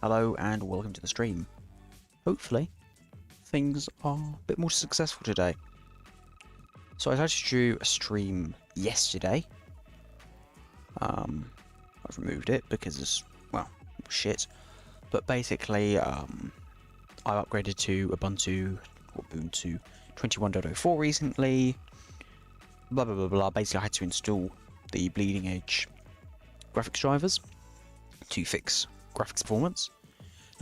Hello and welcome to the stream. Hopefully, things are a bit more successful today. So I tried to do a stream yesterday. I've removed it because it's, well, shit. But basically, I upgraded to Ubuntu 21.04 recently. Blah blah blah blah. Basically, I had to install the bleeding edge graphics drivers to fix graphics performance.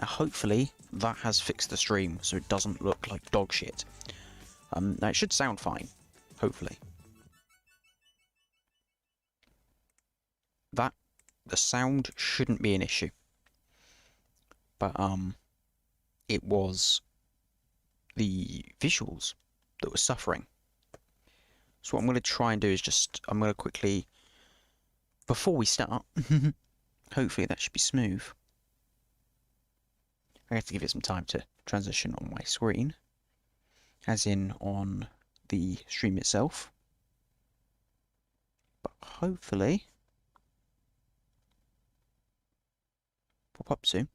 Now, hopefully, that has fixed the stream so it doesn't look like dog shit. Now, it should sound fine. Hopefully. The sound shouldn't be an issue. But, it was the visuals that were suffering. So what I'm going to try and do is I'm going to quickly, before we start, hopefully that should be smooth. I have to give it some time to transition on my screen, as in on the stream itself. But hopefully, pop up soon.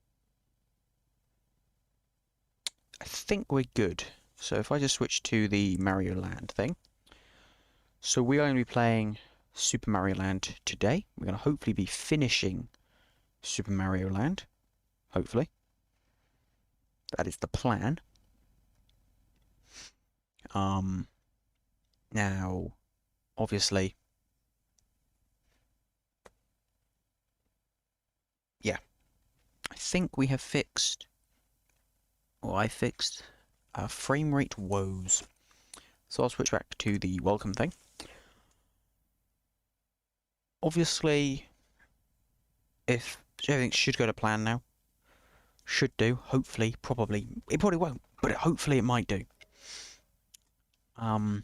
I think we're good. So if I just switch to the Mario Land thing. So we are going to be playing Super Mario Land today. We're going to hopefully be finishing Super Mario Land. Hopefully. That is the plan. Now, obviously, yeah, I think we have fixed, or I fixed, frame rate woes. So I'll switch back to the welcome thing. Obviously, if everything should go to plan now, should do, hopefully, probably, it probably won't, but hopefully it might do. But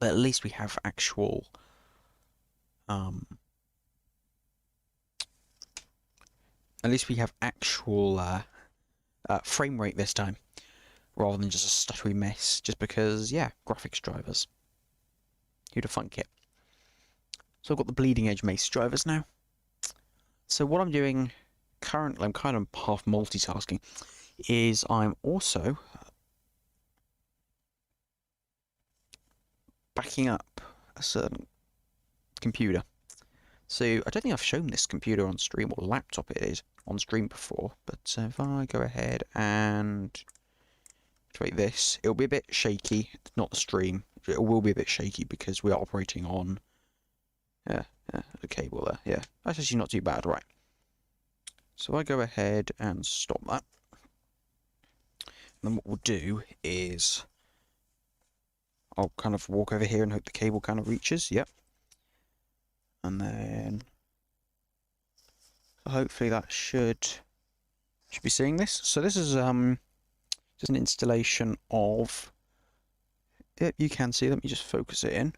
at least we have actual, frame rate this time, rather than just a stuttery mess, just because, yeah, graphics drivers. Who'd have thunk it? So I've got the bleeding edge mace drivers now. So what I'm doing currently, I'm kind of half multitasking, is I'm also backing up a certain computer. So I don't think I've shown this computer on stream, or laptop it is, on stream before, but if I go ahead and activate this, it'll be a bit shaky, not the stream, it will be a bit shaky because we are operating on the cable there, yeah, that's actually not too bad, right. So I go ahead and stop that. And then what we'll do is I'll kind of walk over here and hope the cable kind of reaches, yep. And then hopefully that should be seeing this. So this is just an installation of, yep, you can see, let me just focus it in.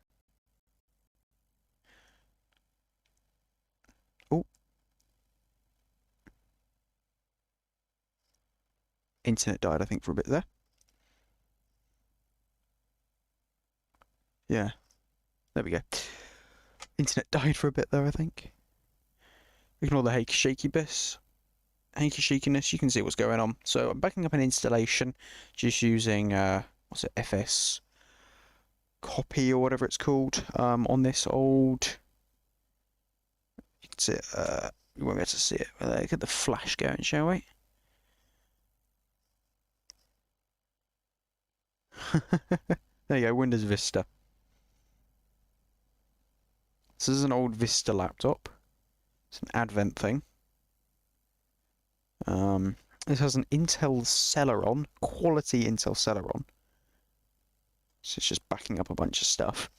Oh. Internet died, I think, for a bit there. Yeah, there we go. Internet died for a bit there, I think. Ignore the shakiness, you can see what's going on. So I'm backing up an installation, just using, what's it, FS copy or whatever it's called, on this old, you can see it, you won't be able to see it, but get the flash going, shall we? There you go, Windows Vista. This is an old Vista laptop. It's an Advent thing. This has an Intel Celeron, quality Intel Celeron. So it's just backing up a bunch of stuff.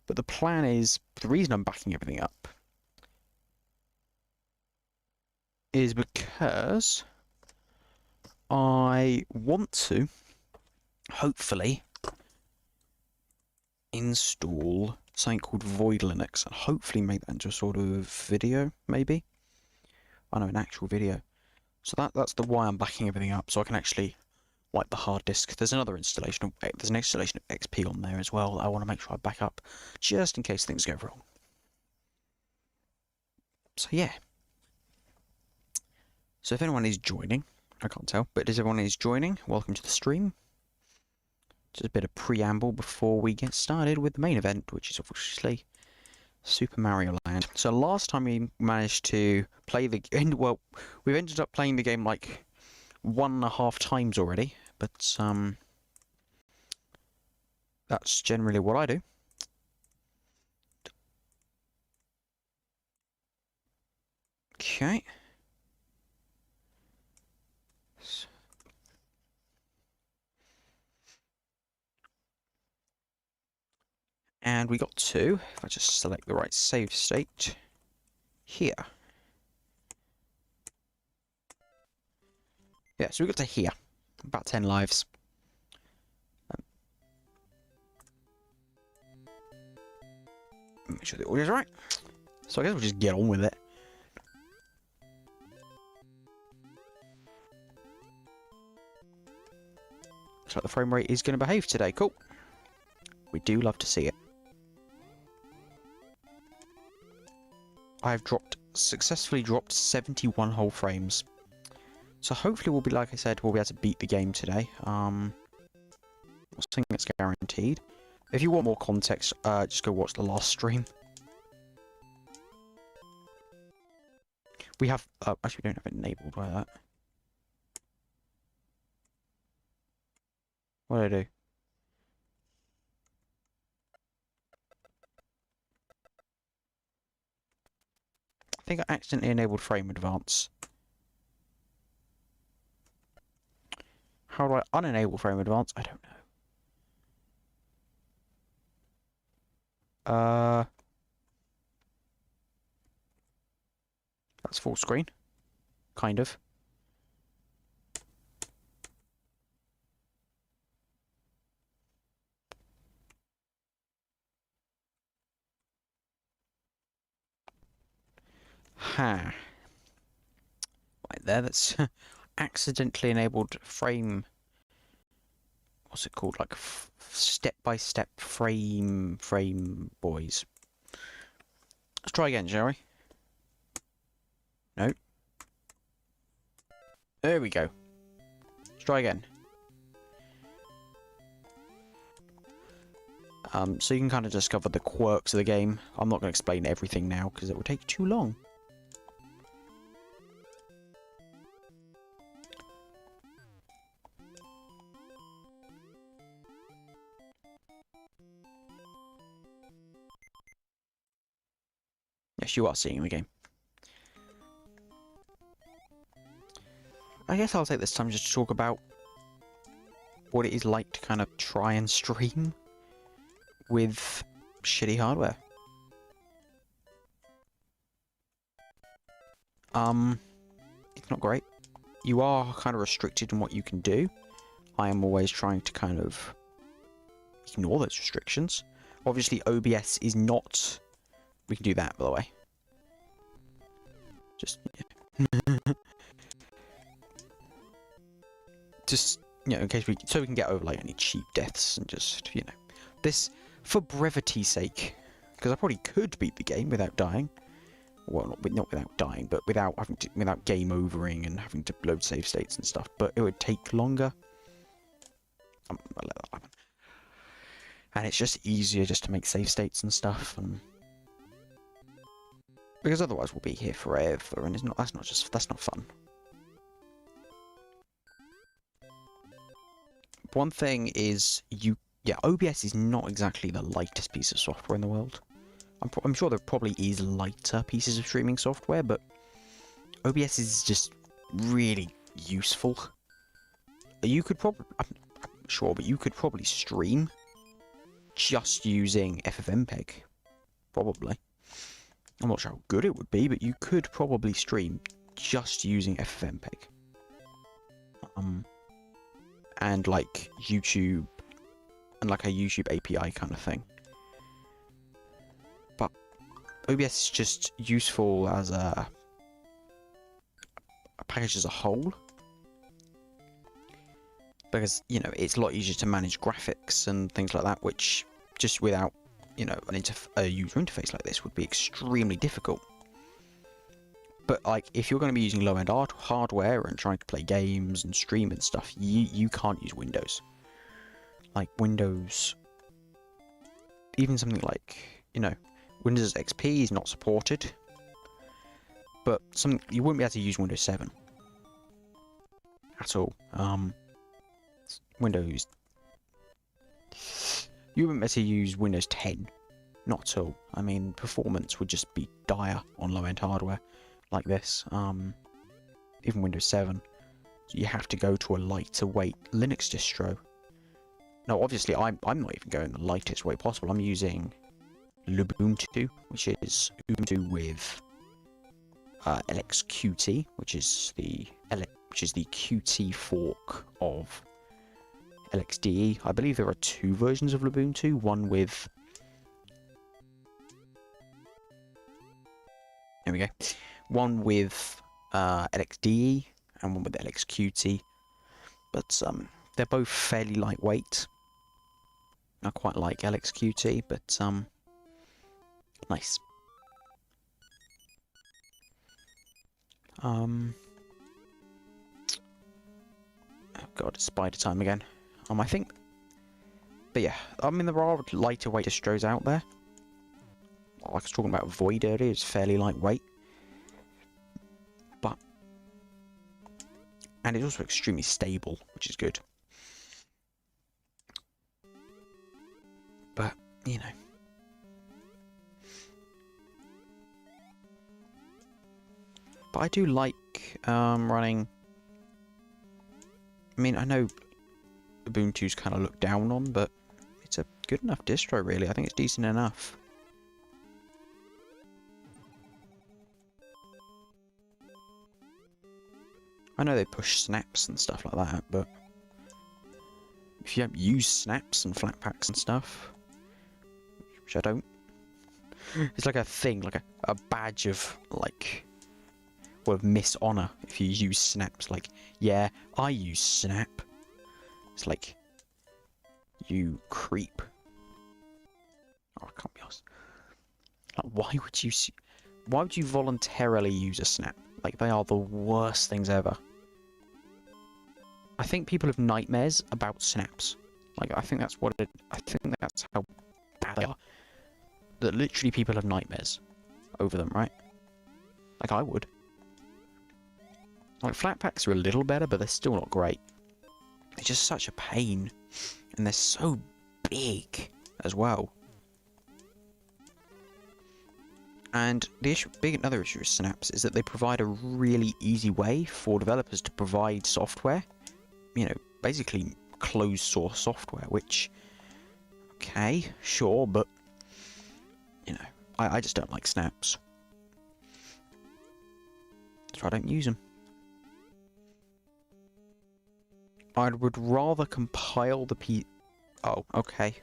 But the plan is, the reason I'm backing everything up is because I want to, hopefully, install something called Void Linux and hopefully make that into a sort of video, maybe? I know, an actual video. So that's the why I'm backing everything up, so I can actually wipe the hard disk. There's an installation of XP on there as well that I want to make sure I back up, just in case things go wrong. So yeah. So if anyone is joining, I can't tell, but if everyone is joining, welcome to the stream. Just a bit of preamble before we get started with the main event, which is obviously Super Mario Land. So last time we managed to play the game, well, we've ended up playing the game like 1.5 times already, but that's generally what I do. Okay. And we got to, if I just select the right save state, here. Yeah, so we got to here. About 10 lives. Make sure the audio's right. So I guess we'll just get on with it. Looks like the frame rate is going to behave today. Cool. We do love to see it. I've successfully dropped 71 whole frames. So hopefully we'll be, like I said, we'll be able to beat the game today. I think it's guaranteed. If you want more context, just go watch the last stream. We have, actually we don't have it enabled by that. What did I do? I think I accidentally enabled frame advance. How do I unenable frame advance? I don't know. That's full screen. Kind of. Ha. Right there, that's accidentally enabled frame. What's it called? Like step-by-step frame boys. Let's try again, shall we? No. There we go. Let's try again. So you can kind of discover the quirks of the game. I'm not going to explain everything now because it would take too long. Yes, you are seeing the game. I guess I'll take this time just to talk about what it is like to kind of try and stream with shitty hardware. It's not great. You are kind of restricted in what you can do. I am always trying to kind of ignore those restrictions. Obviously, OBS is not... We can do that, by the way. Just... Yeah. Just, you know, in case so we can get over, like, any cheap deaths and just, you know. This, for brevity's sake, because I probably could beat the game without dying. Well, not without dying, but without game overing and having to load save states and stuff. But it would take longer. I'll let that happen. And it's just easier just to make save states and stuff, and because otherwise we'll be here forever, and that's not fun. One thing is OBS is not exactly the lightest piece of software in the world. I'm sure there probably is lighter pieces of streaming software, but OBS is just really useful. You could probably, I'm sure, but you could probably stream just using FFmpeg, probably. I'm not sure how good it would be, but you could probably stream just using FFmpeg. And like YouTube, and like a YouTube API kind of thing. But OBS is just useful as a package as a whole. Because, you know, it's a lot easier to manage graphics and things like that, which just without, you know, a user interface like this would be extremely difficult. But like, if you're going to be using low-end hardware and trying to play games and stream and stuff, you can't use Windows. Like Windows, even something like, you know, Windows XP is not supported. But you wouldn't be able to use Windows 7 at all. Windows, you wouldn't be able to use Windows 10, not at all. I mean, performance would just be dire on low-end hardware like this. Even Windows 7, you have to go to a lighter weight Linux distro. No, obviously, I'm not even going the lightest way possible. I'm using Ubuntu, which is Ubuntu with LXQT, which is the Qt fork of LXDE. I believe there are two versions of Ubuntu, one with... There we go. One with LXDE and one with LXQT. But they're both fairly lightweight. I quite like LXQT, but nice. Oh god, it's spider time again. I think... But yeah, I mean, there are lighter weight distros out there. Like I was talking about Void earlier, it's fairly lightweight. But... And it's also extremely stable, which is good. But, you know... But I do like running... I mean, I know Ubuntu's kind of looked down on, but it's a good enough distro, really. I think it's decent enough. I know they push snaps and stuff like that, but if you don't use snaps and flatpaks and stuff, which I don't, it's like a thing, like a badge of, like, well, of mishonor if you use snaps. Like, yeah, I use snap. It's like, you creep. Oh, I can't be honest. Like, why would you voluntarily use a snap? Like, they are the worst things ever. I think people have nightmares about snaps. Like, I think that's how bad they are. That literally people have nightmares over them, right? Like, I would. Like, flatpaks are a little better, but they're still not great. They're just such a pain. And they're so big as well. And the another issue with snaps is that they provide a really easy way for developers to provide software. You know, basically closed source software, which, okay, sure, but, you know, I just don't like snaps. So I don't use them. I would rather compile the Oh, okay.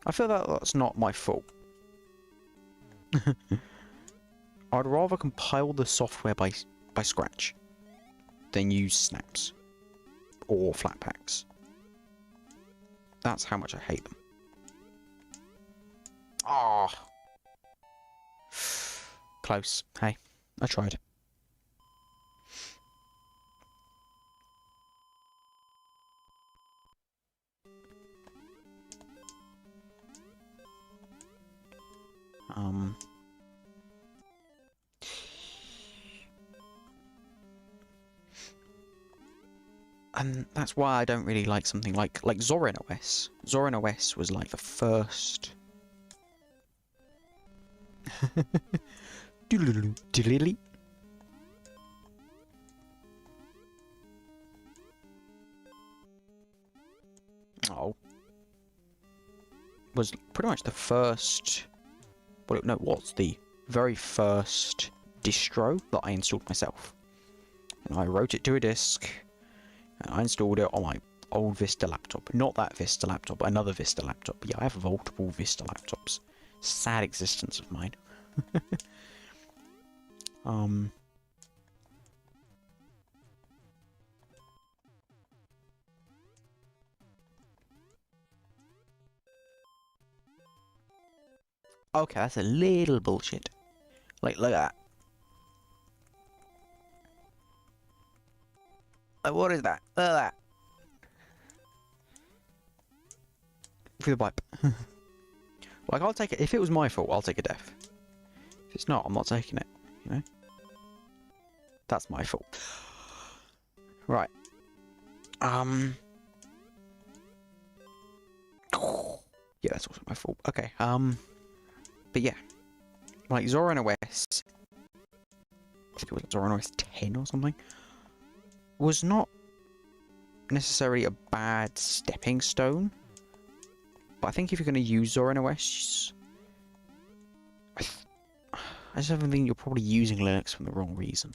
I feel that that's not my fault. I'd rather compile the software by scratch than use snaps or flatpaks. That's how much I hate them. Ah, close. Hey, I tried. And that's why I don't really like something like Zorin OS. Zorin OS was like the first. Oh. Was pretty much the first. Well, no, what's the very first distro that I installed myself. And I wrote it to a disk. And I installed it on my old Vista laptop. Not that Vista laptop, but another Vista laptop. Yeah, I have multiple Vista laptops. Sad existence of mine. Okay, that's a little bullshit. Like, look at that. What is that? That. Through the pipe. Like, I'll take it. If it was my fault, I'll take a death. If it's not, I'm not taking it. You know? That's my fault. Right. Yeah, that's also my fault. Okay, but yeah. Like, Zoran OS, I think it was Zoran OS 10 or something, was not necessarily a bad stepping stone. But I think if you're going to use Zoran OS, I just have a feeling you're probably using Linux for the wrong reason.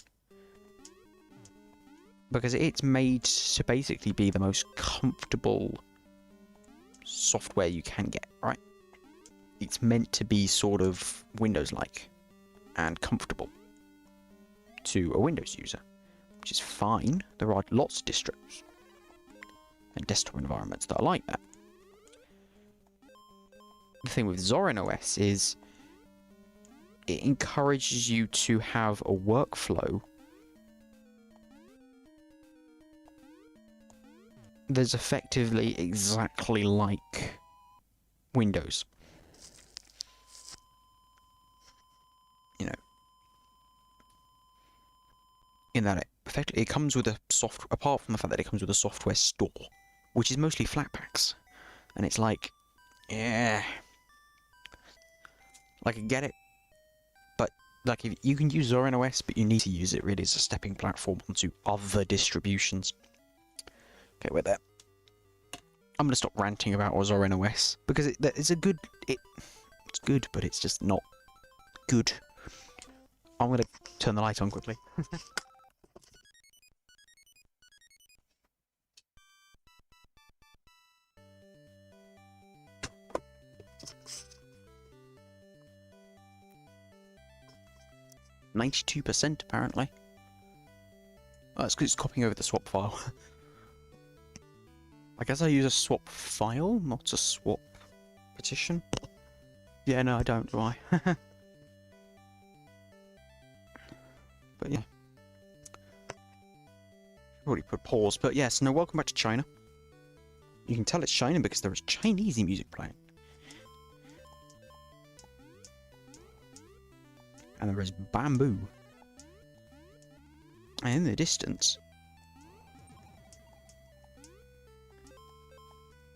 Because it's made to basically be the most comfortable software you can get, right? It's meant to be sort of Windows-like and comfortable to a Windows user, which is fine. There are lots of distros and desktop environments that are like that. The thing with Zorin OS is it encourages you to have a workflow that's effectively exactly like Windows. You know, in that effectively it comes with a apart from the fact that it comes with a software store, which is mostly Flatpaks, and it's like, yeah, like I get it, but like if you can use Zorin OS, but you need to use it really as a stepping platform onto other distributions. Okay, we're there. I'm gonna stop ranting about Zorin OS because it's a good, it's good, but it's just not good. I'm gonna turn the light on quickly. 92% apparently. Oh, that's because it's copying over the swap file. I guess I use a swap file, not a swap petition. Yeah, no, I don't, do I? But yeah. Already put pause, but yes, no, welcome back to China. You can tell it's China because there is Chinese music playing. And there is bamboo. And in the distance...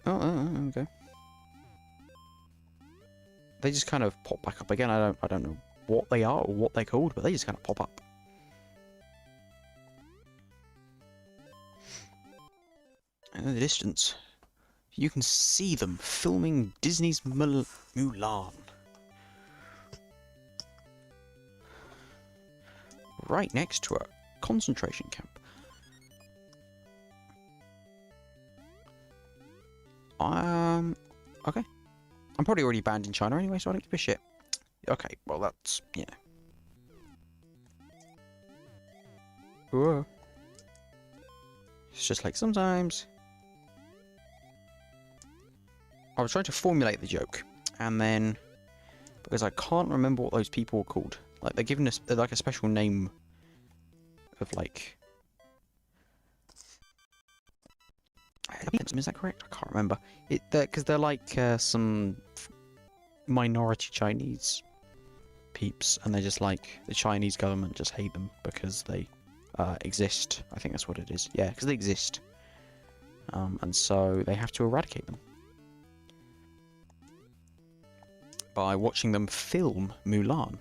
Oh, there we go. They just kind of pop back up again. I don't know what they are or what they're called, but they just kind of pop up. And in the distance, you can see them filming Disney's Mulan. Right next to a concentration camp. Okay. I'm probably already banned in China anyway, so I don't give a shit. Okay, well that's, yeah. Whoa. It's just like sometimes... I was trying to formulate the joke, and then... Because I can't remember what those people were called. Like, they're giving us, like, a special name of, like... Is that correct? I can't remember. Because they're like some minority Chinese peeps, and they're just like the Chinese government just hate them because they exist. I think that's what it is. Yeah, because they exist, and so they have to eradicate them by watching them film Mulan.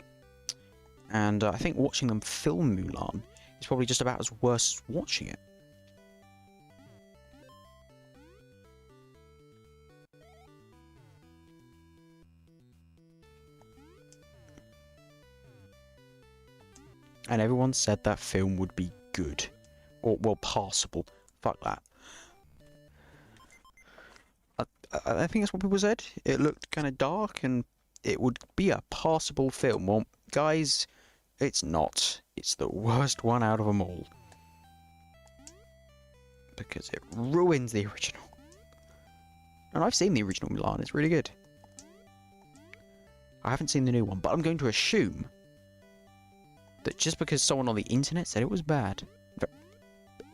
And I think watching them film Mulan is probably just about as worse as watching it. And everyone said that film would be good. Or, well, passable. Fuck that. I think that's what people said. It looked kind of dark and it would be a passable film. Well, guys, it's not. It's the worst one out of them all. Because it ruins the original. And I've seen the original Mulan. It's really good. I haven't seen the new one, but I'm going to assume that just because someone on the internet said it was bad,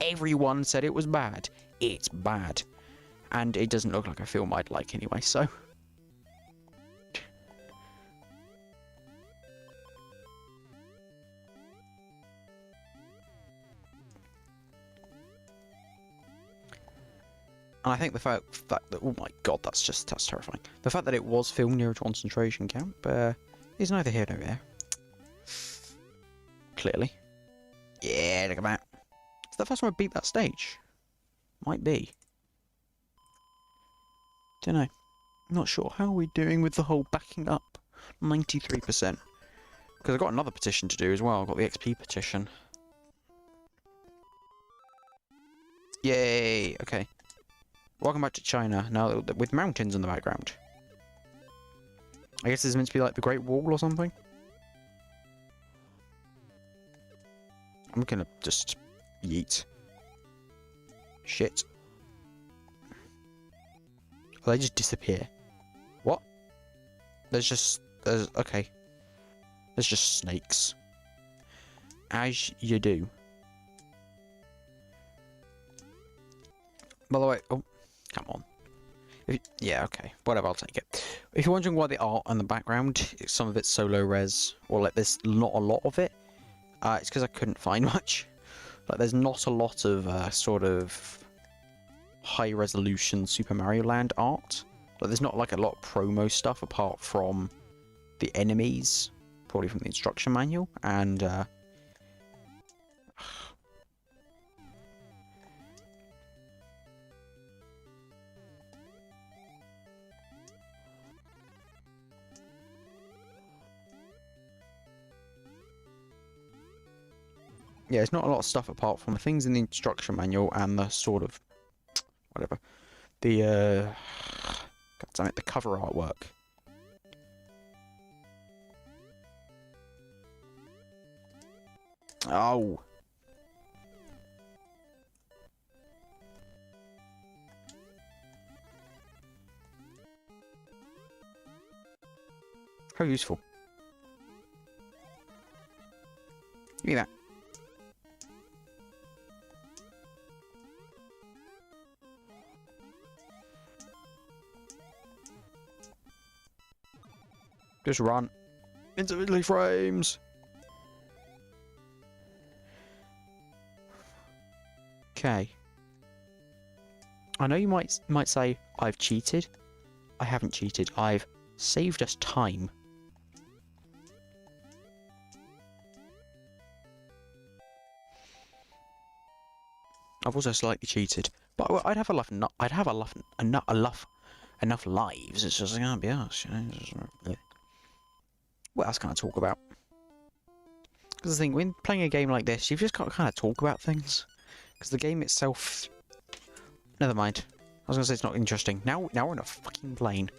Everyone said it was bad. It's bad. And it doesn't look like a film I'd like anyway, so... And I think the fact that... Oh my god, that's terrifying. The fact that it was filmed near a concentration camp is neither here nor there. Clearly. Yeah, look at that. Is that the first time I beat that stage? Might be. Don't know. Not sure. How are we doing with the whole backing up? 93%. Because I've got another petition to do as well. I've got the XP petition. Yay! Okay. Welcome back to China. Now, with mountains in the background. I guess this is meant to be like the Great Wall or something? I'm gonna just yeet. Shit. Oh, they just disappear. What? Okay. There's just snakes. As you do. By the way, oh, come on. Yeah, okay. Whatever, I'll take it. If you're wondering why the art in the background, some of it's so low res, or like there's not a lot of it, it's because I couldn't find much. Like, there's not a lot of sort of high-resolution Super Mario Land art. Like, there's not like a lot of promo stuff apart from the enemies, probably from the instruction manual, and yeah, it's not a lot of stuff apart from the things in the instruction manual and the sort of whatever. The God damn it, the cover artwork. Oh. How useful. Give me that. Just run. Instantly frames. Okay. I know you might say I've cheated. I haven't cheated. I've saved us time. I've also slightly cheated, but I'd have enough lives. It's just gonna be us, you know. What else can I talk about? Because the thing, when playing a game like this, you've just got to kind of talk about things. Because the game itself... Never mind. I was going to say it's not interesting. Now we're on a fucking plane.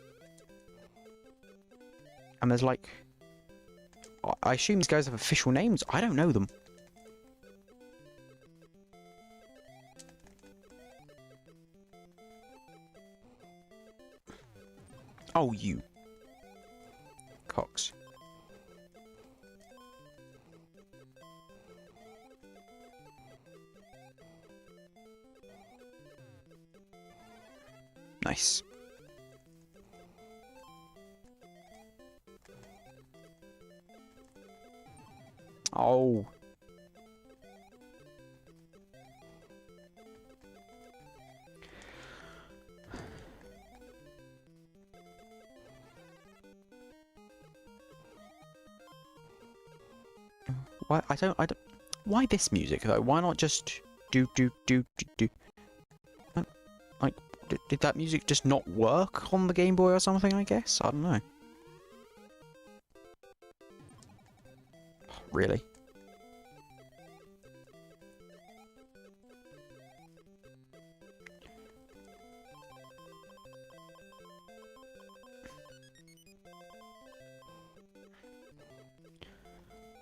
And there's like... I assume these guys have official names. I don't know them. Oh, you. Cox. Nice. Oh. Why I don't why this music though? Why not just do? Like, did that music just not work on the Game Boy or something, I guess? I don't know. Really?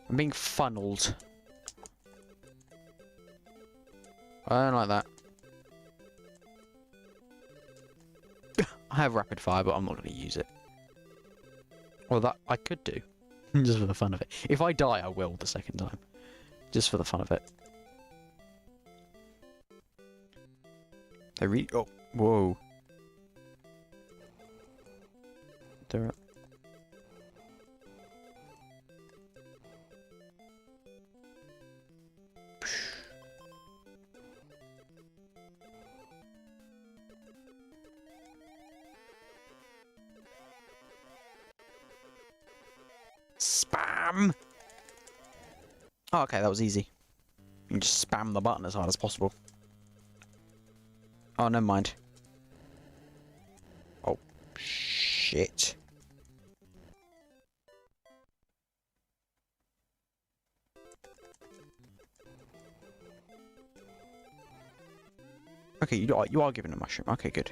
I'm being funneled. I don't like that. I have rapid fire, but I'm not going to use it. Well, that I could do. Just for the fun of it. If I die, I will the second time. Just for the fun of it. They really... Oh, whoa. They're... Spam! Oh, okay, that was easy. You can just spam the button as hard as possible. Oh, never mind. Oh, shit. Okay, you are given a mushroom. Okay, good.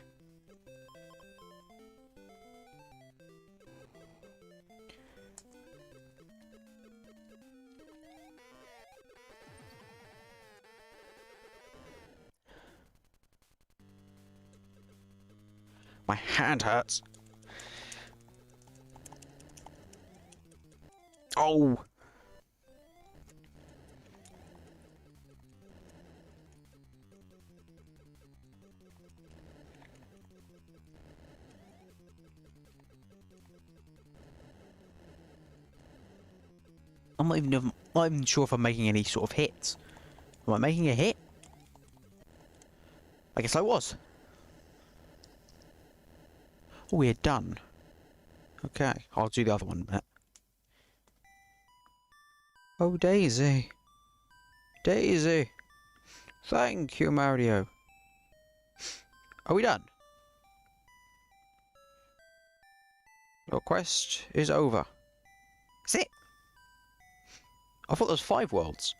My hand hurts. Oh! I'm not even sure if I'm making any sort of hits. Am I making a hit? I guess I was. Oh, we're done. Okay, I'll do the other one in a minute. Oh, Daisy. Daisy. Thank you, Mario. Are we done? Your quest is over. Is it? I thought there was 5 worlds.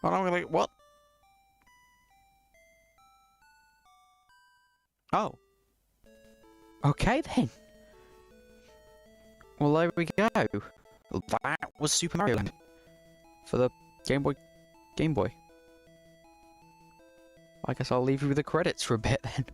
And I'm like, what? Oh. Okay then. Well, there we go. That was Super Mario Land for the Game Boy. I guess I'll leave you with the credits for a bit then.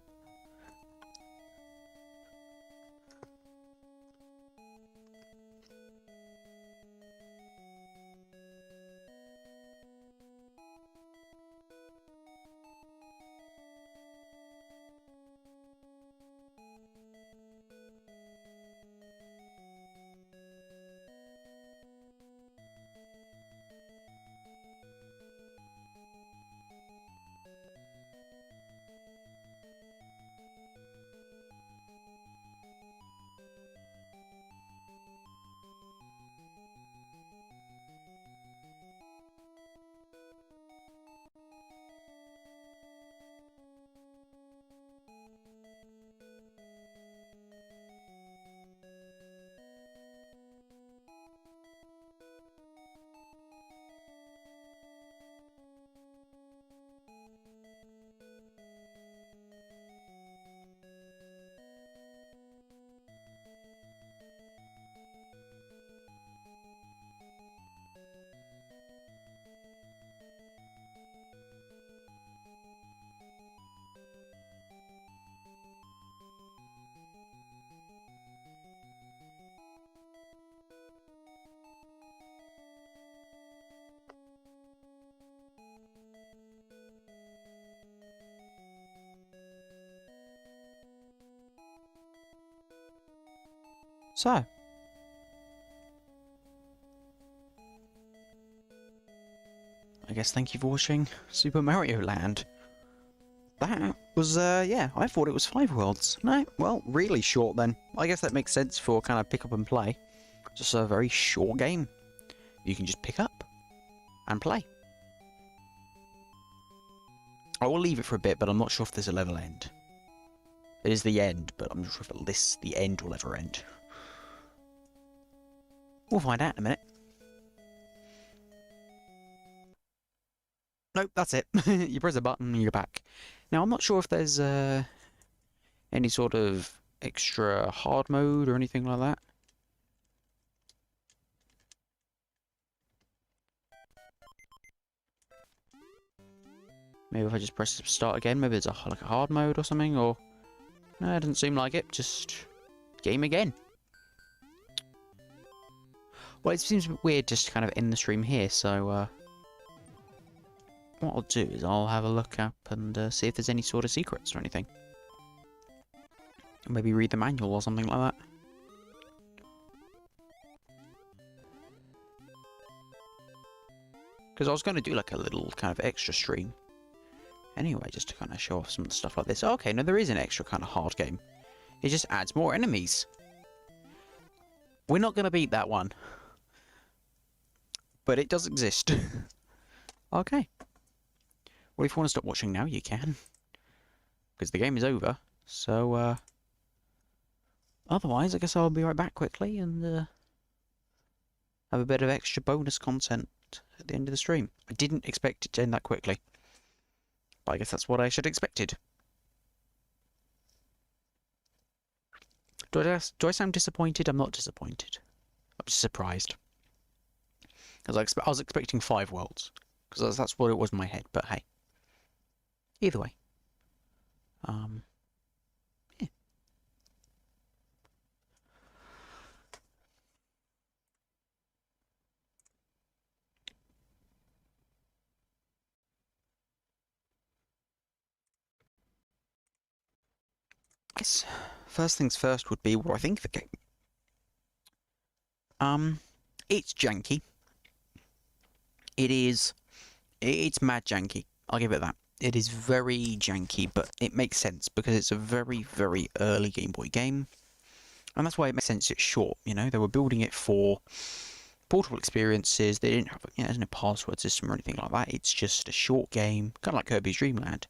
So. I guess thank you for watching Super Mario Land. That was, yeah, I thought it was 5 worlds. No, well, really short then. I guess that makes sense for kind of pick up and play. Just a very short game. You can just pick up and play. I will leave it for a bit, but I'm not sure if there's a level end. It is the end, but I'm not sure if the end will ever end. We'll find out in a minute. Nope, that's it. You press a button and you're back. Now, I'm not sure if there's any sort of extra hard mode or anything like that. Maybe if I just press start again, maybe there's like a hard mode or something, or... No, it doesn't seem like it, just game again. Well, it seems a bit weird just to kind of end the stream here, so what I'll do is I'll have a look up and see if there's any sort of secrets or anything. Or maybe read the manual or something like that. Because I was going to do like a little kind of extra stream. Anyway, just to kind of show off some of the stuff like this. Oh, okay, no, there is an extra kind of hard game. It just adds more enemies. We're not going to beat that one. But it does exist. Okay. Well, if you want to stop watching now, you can. Because the game is over. So, otherwise, I guess I'll be right back quickly and have a bit of extra bonus content at the end of the stream. I didn't expect it to end that quickly. But I guess that's what I should have expected. Do I sound disappointed? I'm not disappointed. I'm just surprised. Because I was expecting 5 worlds. Because that's what it was in my head. But hey. Either way. Yeah. Yes. First things first would be what I think of the game. It's janky. It's mad janky. I'll give it that. It is very janky, but it makes sense because it's a very, very early Game Boy game. And that's why it makes sense it's short, you know? They were building it for portable experiences. They didn't have, there's no password system or anything like that. It's just a short game, kind of like Kirby's Dream Land.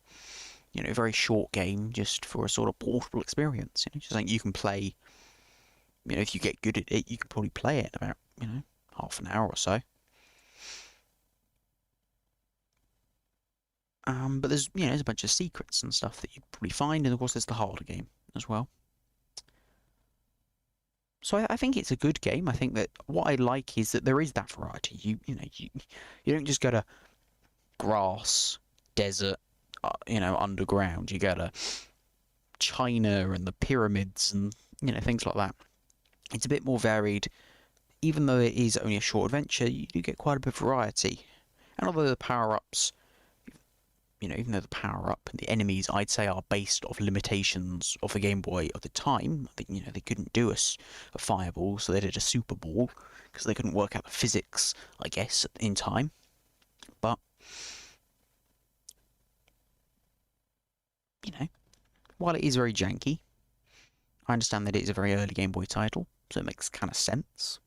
You know, a very short game just for a sort of portable experience. You know, just like you can play, you know, if you get good at it, you can probably play it in about, you know, half an hour or so. But there's, you know, there's a bunch of secrets and stuff that you'd probably find, and of course there's the harder game as well. So I think it's a good game. I think that what I like is that there is that variety. You don't just go to grass, desert, you know, underground. You go to China and the pyramids and, you know, things like that. It's a bit more varied. Even though it is only a short adventure, you do get quite a bit of variety. And although the power-ups, you know, even though the power-up and the enemies, I'd say, are based off limitations of the Game Boy of the time. I think, you know, they couldn't do a fireball, so they did a super ball, because they couldn't work out the physics, I guess, in time. But, you know, while it is very janky, I understand that it is a very early Game Boy title, so it makes kind of sense.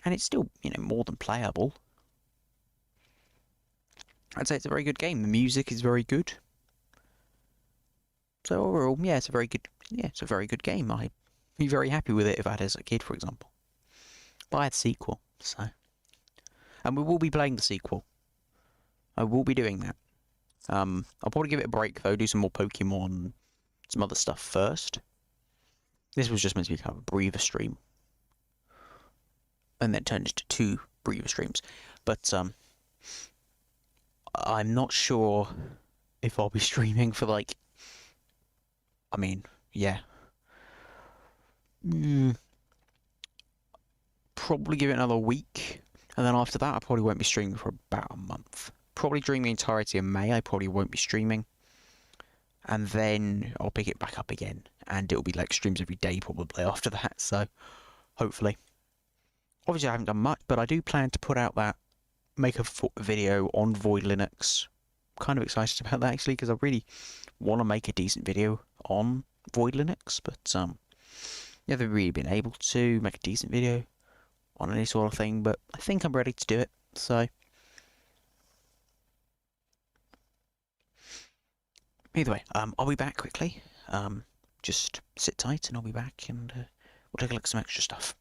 And it's still, you know, more than playable. I'd say it's a very good game. The music is very good. So overall, yeah, it's a very good game. I'd be very happy with it if I had it as a kid, for example. But I had the sequel, so. And we will be playing the sequel. I will be doing that. I'll probably give it a break though, do some more Pokemon, some other stuff first. This was just meant to be kind of a breather stream. And then turned into 2 breather streams. But I'm not sure if I'll be streaming for like, I mean, yeah. Probably give it another week. And then after that, I probably won't be streaming for about a month. Probably during the entirety of May, I probably won't be streaming. And then I'll pick it back up again. And it'll be like streams every day probably after that. So, hopefully. Obviously, I haven't done much, but I do plan to put out that make a video on Void Linux. I'm kind of excited about that actually, because I really want to make a decent video on Void Linux, but never really been able to make a decent video on any sort of thing, but I think I'm ready to do it, so. Either way, I'll be back quickly. Just sit tight and I'll be back and we'll take a look at some extra stuff.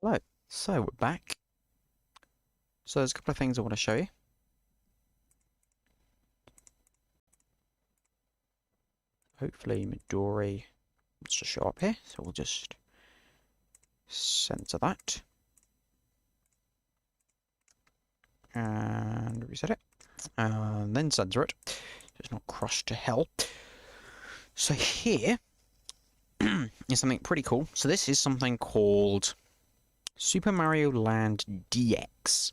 Hello. So we're back. So there's a couple of things I want to show you. Hopefully Midori wants to show up here, so we'll just center that. And reset it. And then center it. So it's not crushed to hell. So here is something pretty cool. So this is something called Super Mario Land DX.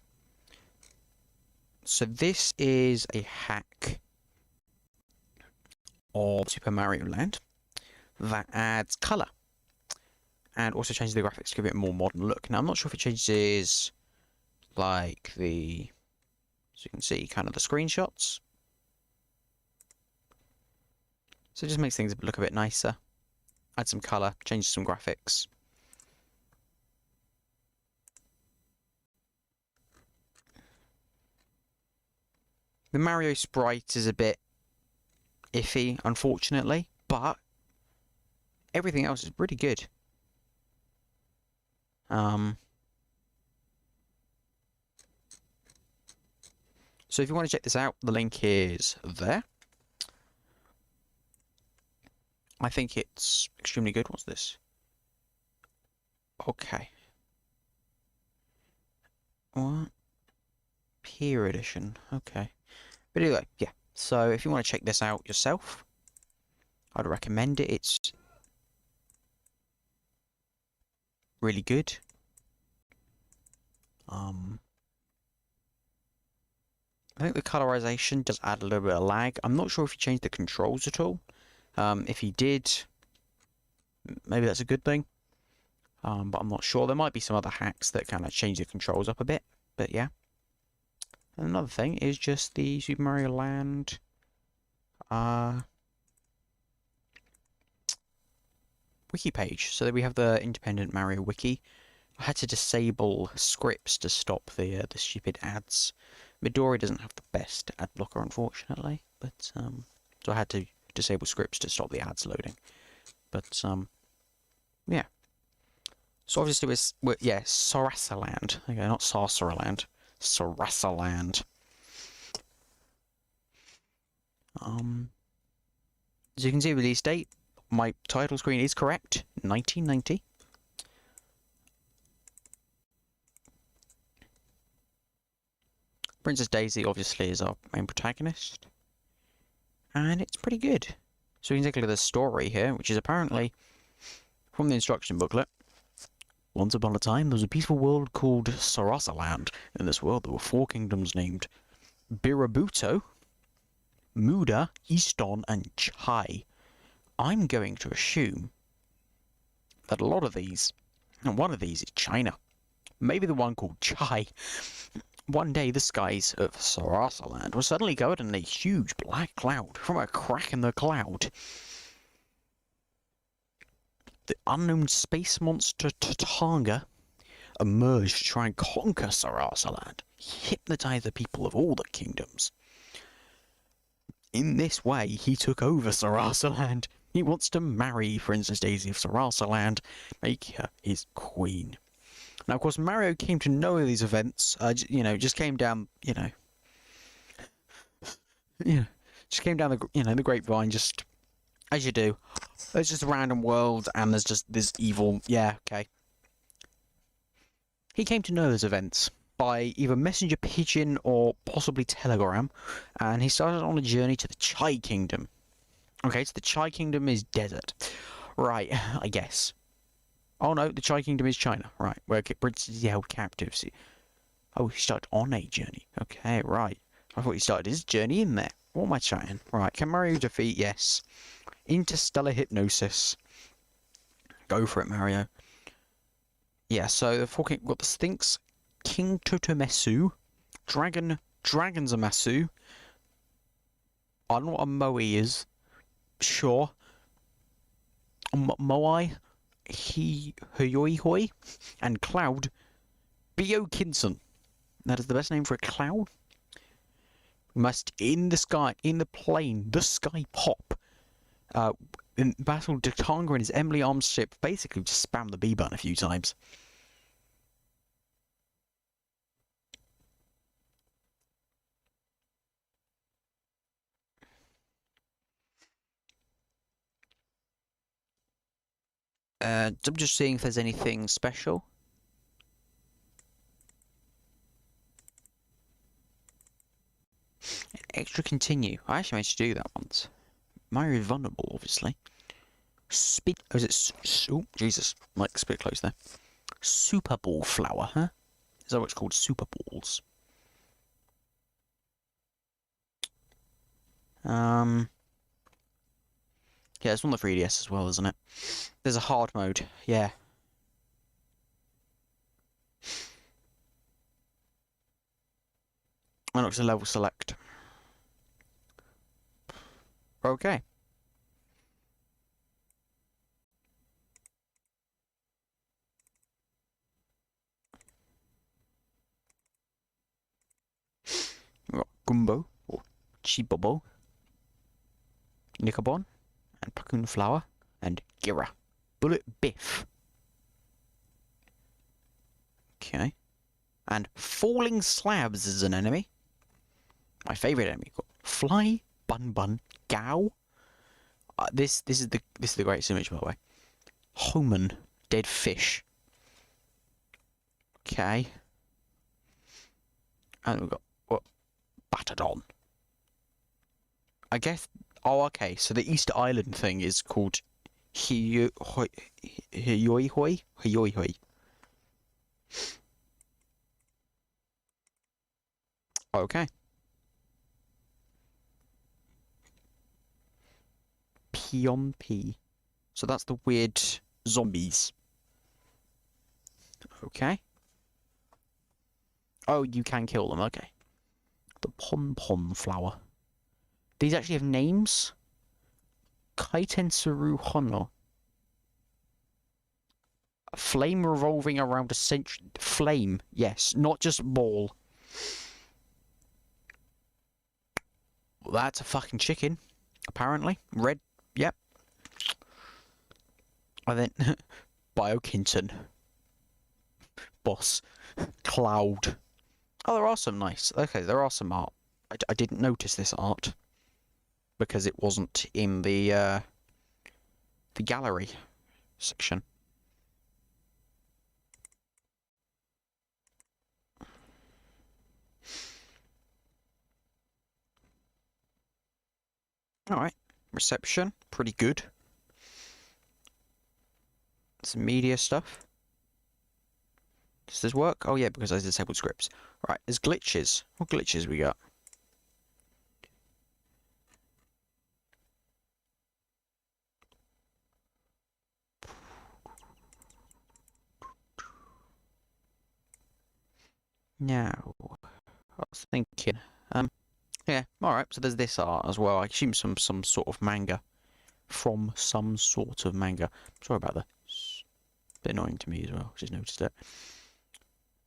So this is a hack of Super Mario Land that adds colour and also changes the graphics to give it a more modern look. Now I'm not sure if it changes like the, as you can see, kind of the screenshots. So it just makes things look a bit nicer. Add some colour, changes some graphics. The Mario sprite is a bit iffy, unfortunately, but everything else is pretty good. So if you want to check this out, the link is there. I think it's extremely good. What's this? Okay. What? Peer edition. Okay. But anyway, yeah. So if you want to check this out yourself, I'd recommend it. It's really good. I think the colorization does add a little bit of lag. I'm not sure if he changed the controls at all. If he did, maybe that's a good thing. But I'm not sure. There might be some other hacks that kind of change the controls up a bit. But yeah. And another thing is just the Super Mario Land wiki page. So we have the independent Mario wiki. I had to disable scripts to stop the stupid ads. Midori doesn't have the best ad blocker, unfortunately, but so I had to disable scripts to stop the ads loading. But yeah. So obviously we're Sarasaland. Okay, not Sorcererland. Sarasaland. As you can see, release date. My title screen is correct. 1990. Princess Daisy obviously is our main protagonist. And it's pretty good. So we can take a look at the story here, which is apparently from the instruction booklet. Once upon a time, there was a peaceful world called Sarasaland. In this world, there were 4 kingdoms named Birabuto, Muda, Easton, and Chai. I'm going to assume that a lot of these, and one of these is China. Maybe the one called Chai. One day, the skies of Sarasaland were suddenly covered in a huge black cloud. From a crack in the cloud, the unknown space monster Tatanga emerged to try and conquer Sarasaland. He hypnotized the people of all the kingdoms. In this way, he took over Sarasaland. He wants to marry Princess Daisy of Sarasaland, make her his queen. Now, of course, Mario came to know these events, just came down, just came down the grapevine, just as you do. There's just a random world, and there's just this evil, okay. He came to know those events by either messenger pigeon or possibly telegram, and he started on a journey to the Chai Kingdom. Okay, so the Chai Kingdom is desert. Right, I guess. Oh no, the Chai Kingdom is China. Right, where princes held captives. Oh, he started on a journey. Okay, right. I thought he started his journey in there. What am I chatting? Right, can Mario defeat? Yes. Interstellar hypnosis. Go for it, Mario. Yeah, so the 4 got the Sphinx, King Totomesu, Dragon Zamasu. I don't know what a Moe is. Sure. Moai, Hoyoihoi, and Cloud, Biokinson. That is the best name for a cloud. We must, in the sky, in the plane, the sky pop. In battle, Tatanga and his Emily Arms ship basically just spam the B button a few times. I'm just seeing if there's anything special. Extra continue. I actually managed to do that once. Mario vulnerable, obviously. Speed. Oh, is it? Oh, Jesus. Mike's a bit close there. Super ball flower, huh? Is that what it's called? Super balls. Yeah, it's on the 3DS as well, isn't it? There's a hard mode. Yeah. And it's a level select. Okay. We've got Gumbo, or Chibobo, Nicobon, and Pacoon Flower, and Gira. Bullet Biff. Okay. And Falling Slabs is an enemy. My favourite enemy. Fly, Bun Bun, Gao. This is the greatest image, by the way. Homan, dead fish. Okay. And we've got what? Batadon. I guess. Oh, okay. So the Easter Island thing is called Hiyoi Hoi. Okay. P. So that's the weird zombies. Okay. Oh, you can kill them. Okay. The pom flower. These actually have names. Kaiten Suru Hono. A flame revolving around a century. Flame, yes, not just ball. Well, that's a fucking chicken, apparently. Red, yep. And then Biokinton. Boss. Cloud. Oh, there are some nice. Okay, there are some art. I didn't notice this art because it wasn't in the gallery section. All right, reception, pretty good. Some media stuff. Does this work? Oh yeah, because I disabled scripts. Right, there's glitches. What glitches we got? Now, I was thinking, yeah, alright, so there's this art as well. I assume some sort of manga. From some sort of manga. Sorry about that. It's a bit annoying to me as well. Just noticed it.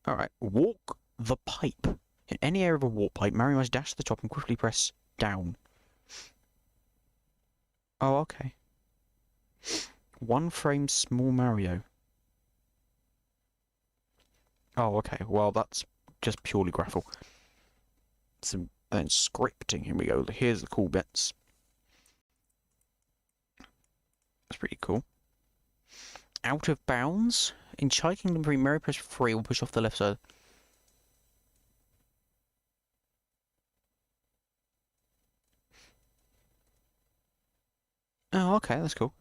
Alright, walk the pipe. In any area of a warp pipe, Mario must dash to the top and quickly press down. Oh, okay. One frame small Mario. Oh, okay. Well, that's just purely graphical. Some then scripting. Here we go. Here's the cool bits. That's pretty cool. Out of bounds. In Chai Kingdom 3, Mario press 3 will push off the left side. Oh, okay, that's cool.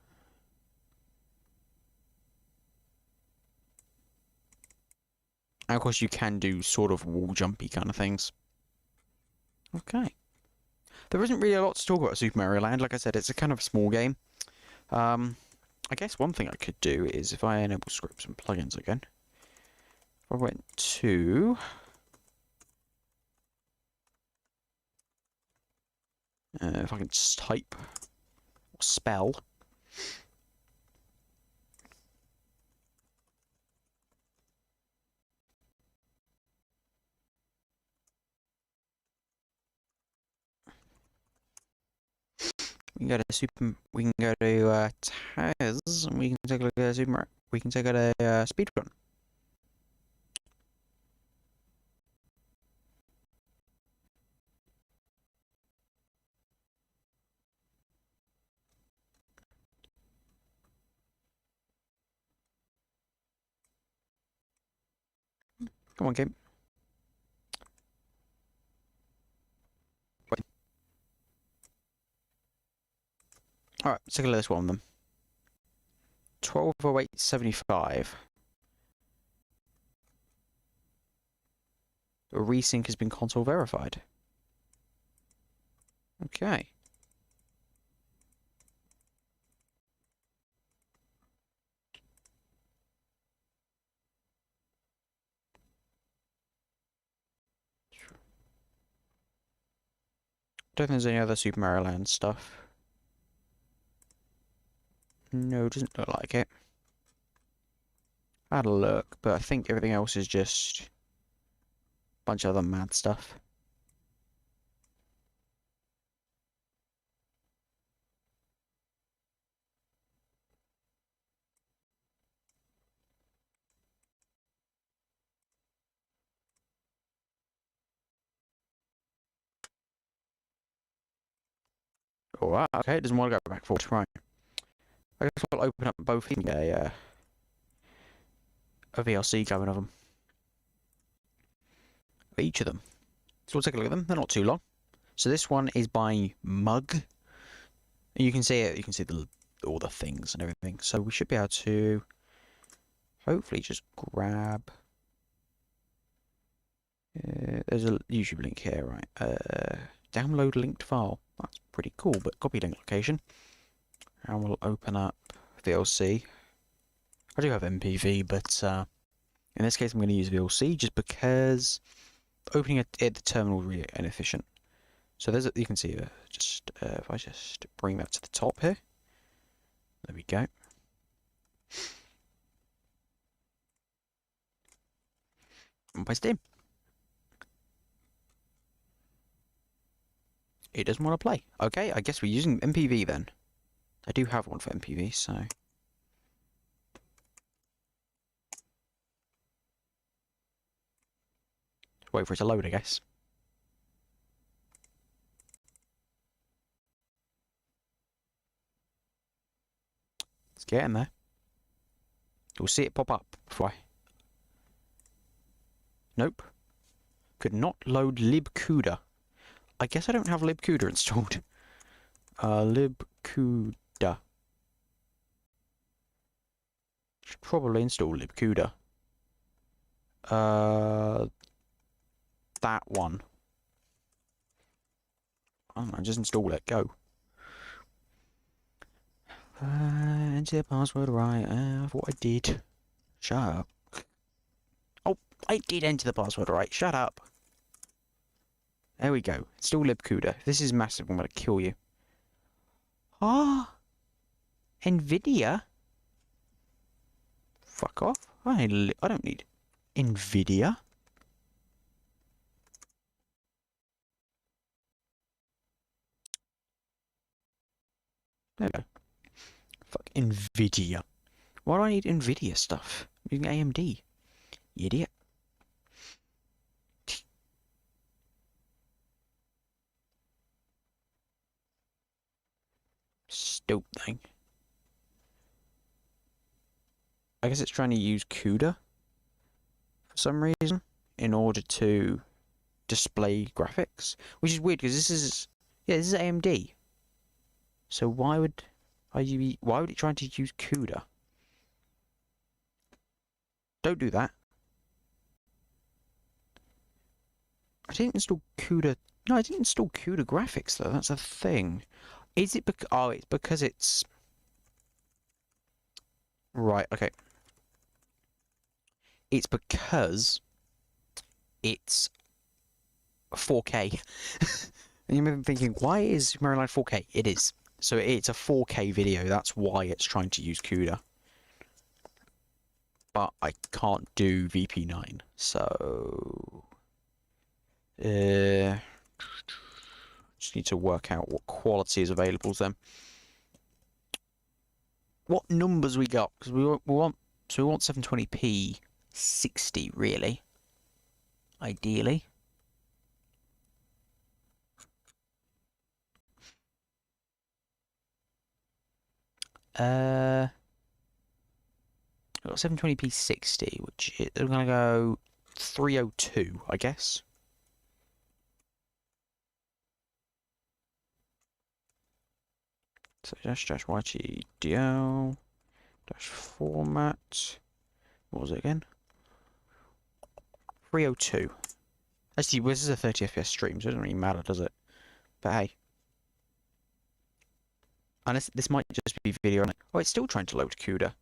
And of course, you can do sort of wall jumpy kind of things. Okay. There isn't really a lot to talk about Super Mario Land. Like I said, it's a kind of small game. I guess one thing I could do is if I enable scripts and plugins again. If I went to... if I can just type or spell. We can go to Super. We can go to Taz, and we can take a look at Super. We can take a speedrun. Come on, game. Alright, let's take a look at this one then. 120875. A resync has been console verified. Okay. Don't think there's any other Super Mario Land stuff. No, doesn't look like it. I had a look, but I think everything else is just a bunch of other mad stuff. Oh, wow, okay, it doesn't want to go back forward. Right. I guess we'll open up both a VLC going of them. Each of them. So we'll take a look at them. They're not too long. So this one is by Mug. And you can see it. You can see all the things and everything. So we should be able to hopefully just grab. There's a YouTube link here, right? Download linked file. That's pretty cool. But copy link location, and we'll open up VLC. I do have MPV, but in this case I'm going to use VLC just because opening it at the terminal is really inefficient. So there's you can see if I just bring that to the top here, there we go. And paste it in. It doesn't want to play. Okay, I guess we're using MPV then. I do have one for MPV, so. Wait for it to load, I guess. Let's get in there. You'll see it pop up before I... Nope. Could not load libcuda. I guess I don't have libcuda installed. Libcuda. Should probably install libcuda. That one. I don't know, just install it. Go. Enter the password right. I thought I did. Shut up. Oh, I did enter the password right. Shut up. There we go. Install libcuda. If this is massive, I'm gonna kill you. Ah, Nvidia. Fuck off. I don't need Nvidia. There we go. Fuck Nvidia. Why do I need Nvidia stuff? I'm using AMD. You idiot. Stupid thing. I guess it's trying to use CUDA for some reason in order to display graphics, which is weird because this is AMD. So why would it try to use CUDA? Don't do that. I didn't install CUDA. No, I didn't install CUDA graphics though. That's a thing. Is it because? Oh, it's because it's right. Okay. It's because it's 4K. And you may be thinking, why is Mario Land 4K? It is. So it's a 4K video. That's why it's trying to use CUDA. But I can't do VP9. So just need to work out what quality is available to them. What numbers we got? Because we want 720p 60 really. Ideally. I've got 720p 60, which is, I'm gonna go 302, I guess. So dash YTDL dash format. What was it again? 302. Actually, this is a 30 FPS stream, so it doesn't really matter, does it? But hey. And this might just be video. Oh, it's still trying to load CUDA.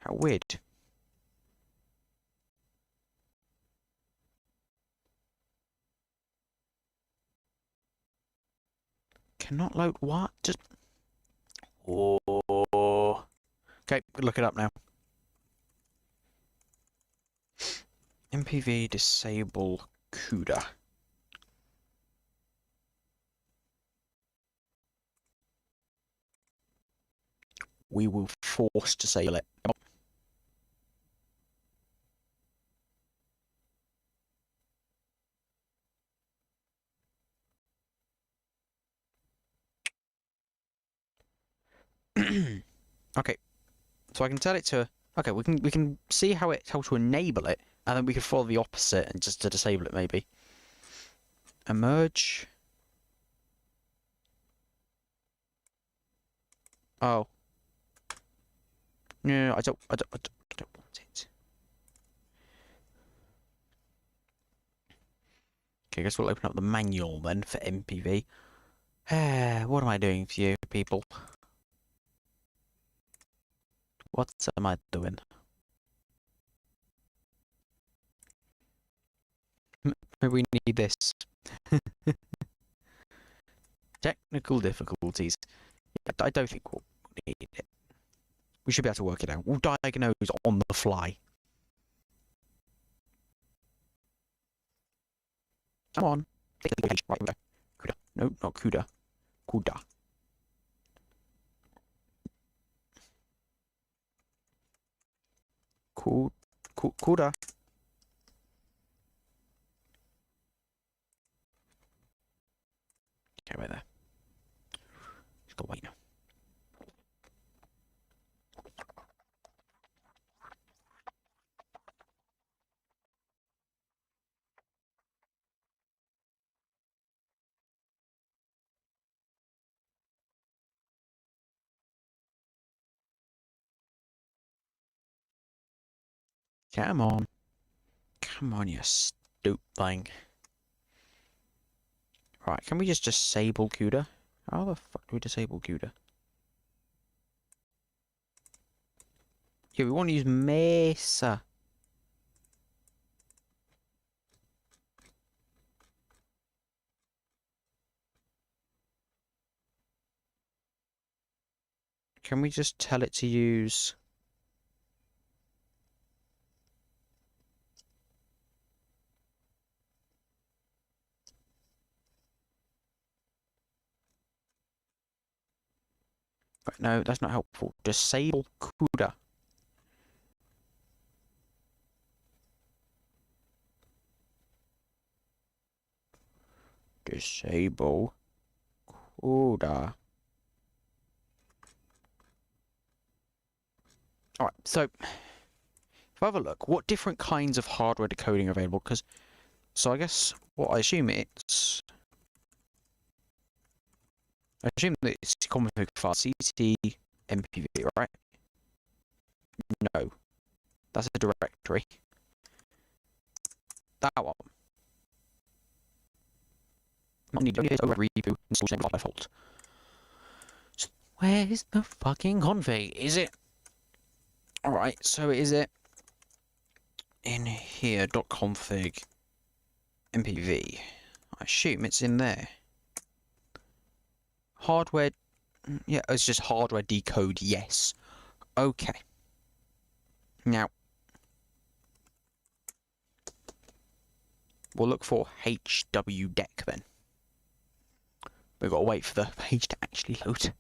How weird. Cannot load what? Just... Oh. Okay, look it up now. MPV disable CUDA. We will force disable it. Okay, so I can tell it to. Okay, we can see how to enable it, and then we can follow the opposite and just to disable it maybe. Emerge. Oh. No, I don't want it. Okay, I guess we'll open up the manual then for MPV. What am I doing for you people? What am I doing? Maybe we need this. Technical difficulties. I don't think we'll need it. We should be able to work it out. We'll diagnose on the fly. Come on. Right, CUDA. No, not CUDA. CUDA. CUDA. Okay, right there. Just go wait now. Come on. Come on, you stupid thing. Right, can we just disable CUDA? How the fuck do we disable CUDA? Yeah, we want to use Mesa. Can we just tell it to use... Right, no, that's not helpful. Disable CUDA. Disable CUDA. Alright, so... if I have a look, what different kinds of hardware decoding are available? Because... so I guess what I assume it's... I assume that it's config file CT MPV, right? No. That's a directory. That one. Not needed. Reboot install same by default. So where's the fucking config? Is it? Alright, so is it in here .config MPV? I assume it's in there. Hardware. Yeah, it's just hardware decode, yes. Okay. Now, we'll look for HWDEC then. We've got to wait for the page to actually load.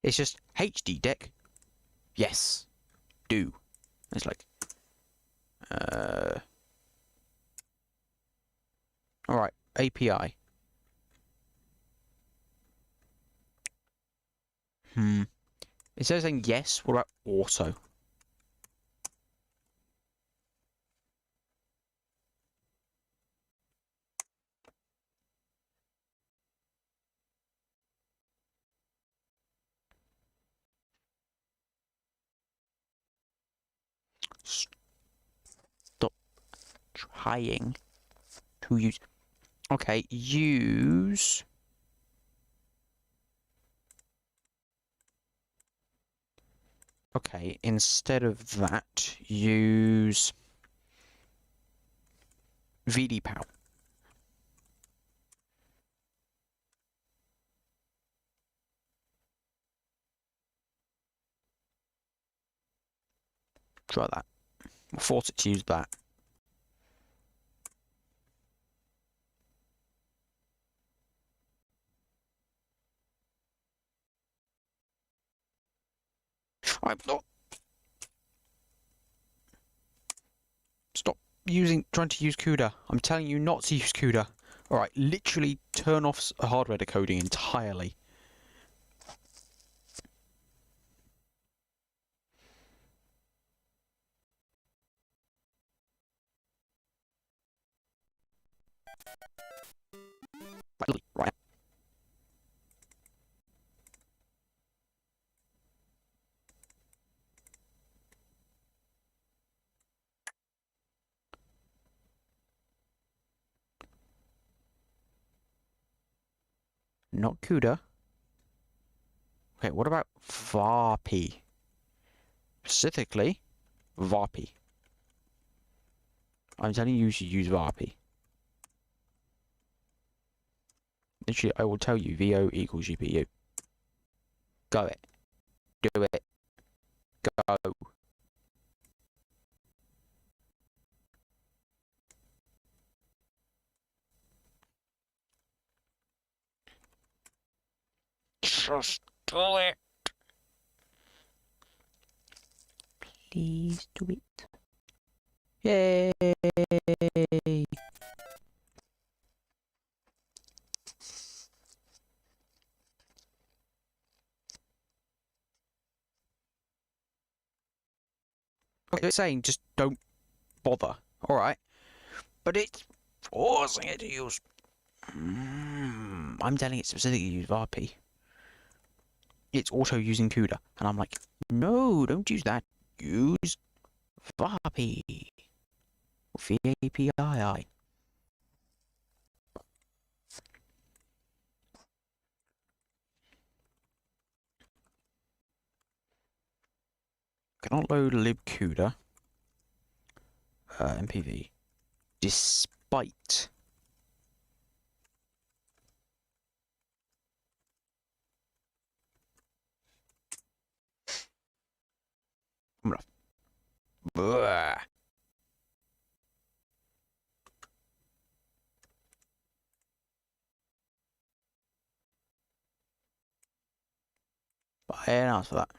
It's just HDDEC. Yes. Do. It's like... Alright, API. Instead of saying yes, what about auto? Stop trying to use. Okay, use. Okay, instead of that, use VDPow. Try that. We'll force it to use that. I'm not. Stop trying to use CUDA. I'm telling you not to use CUDA. Alright, literally turn off hardware decoding entirely. Right. Not CUDA. Okay, what about VARP? Specifically, VARP. I'm telling you to use VARP. Literally, I will tell you VO equals GPU. Go it. Do it. Go. Just do it. Please do it. Yay! It's saying just don't bother. Alright. But it's forcing it to use. I'm telling it specifically to use VARP. It's also using CUDA. And I'm like, no, don't use that. Use VARP. VAPII. Cannot load libcuda. MPV. Despite. I'm gonna. Blah. But I didn't ask for that.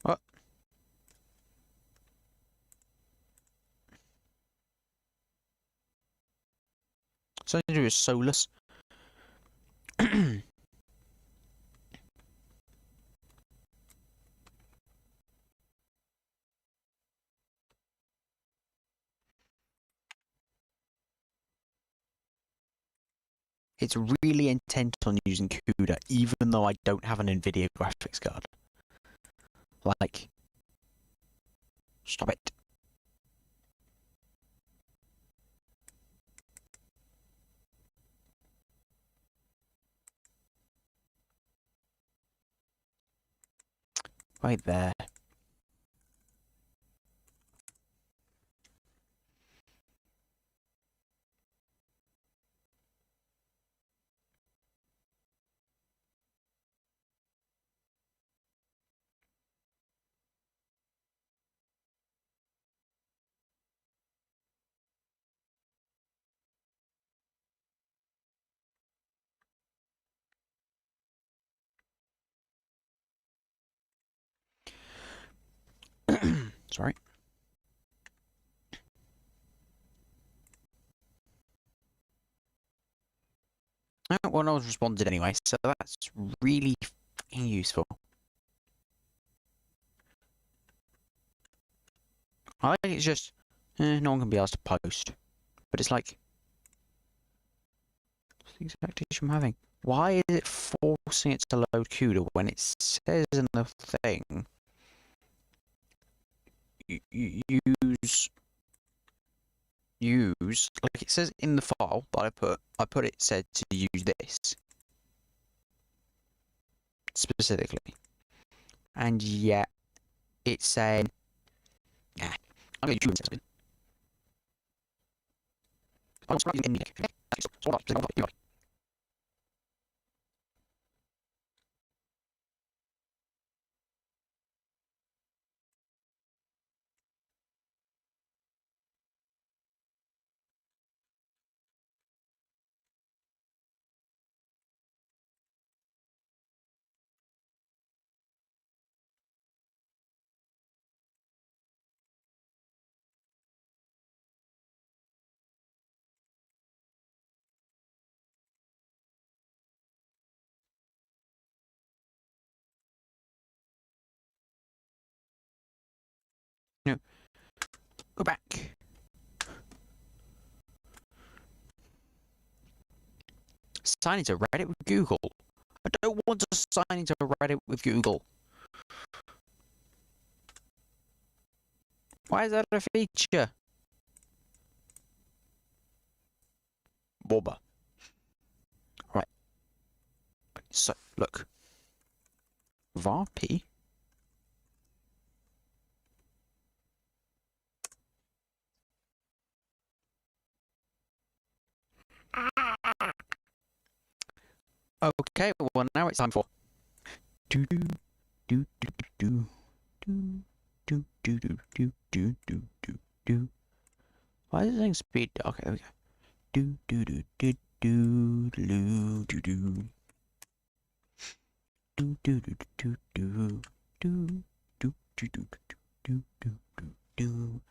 What? Something to do with soulless. It's really intent on using CUDA, even though I don't have an NVIDIA graphics card. Like, stop it. Right there. Sorry. Oh, well, no one's responded anyway, so that's really fucking useful. I think it's just, no one can be asked to post. But it's like, what's the exact issue I'm having? Why is it forcing it to load CUDA when it says in the thing, use, like it says in the file that I put it said to use this specifically, and yet it's saying, yeah, I'm going to use it. No, go back. Sign into Reddit with Google. I don't want to sign into Reddit with Google. Why is that a feature? Bobber. Right. So, look. VARP. Okay, well now it's time for do do do do do do do do do do do do do do. Why is it saying speed? Okay, there we go. Do do do do do do do do do do do do do do do do do do do do.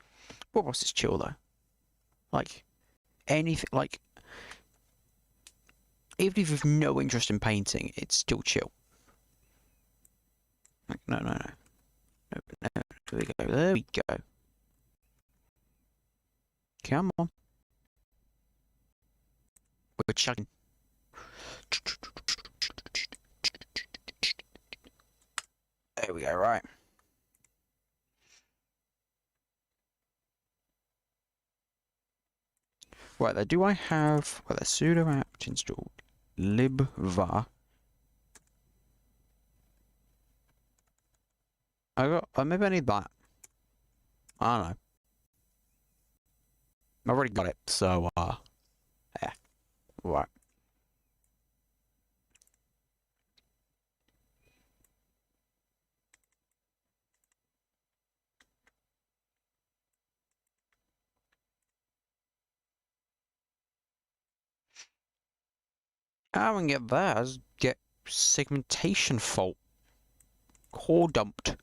What was this chill though? Like anything like even if you've no interest in painting, it's still chill. Like, no. There we go. There we go. Come on. We're chugging. There we go, right. Right there, do I have the sudo apt installed? libvar. Maybe I need that. I don't know. I've already got it, so yeah. Right. I can get that. Get segmentation fault. Core dumped.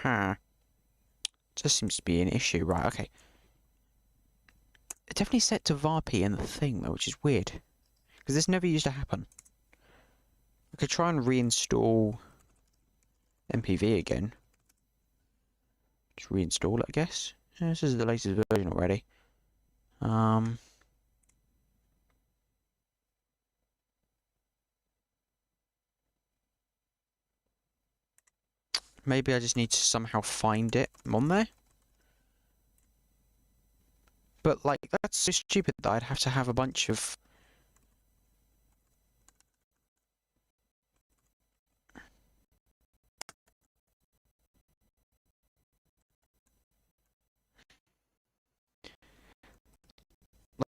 Huh. Just seems to be an issue. Right, okay. It definitely set to VARP in the thing though, which is weird. Because this never used to happen. I could try and reinstall MPV again. Just reinstall it, I guess. Yeah, this is the latest version already. Maybe I just need to somehow find it on there. But, like, that's so stupid that I'd have to have a bunch of...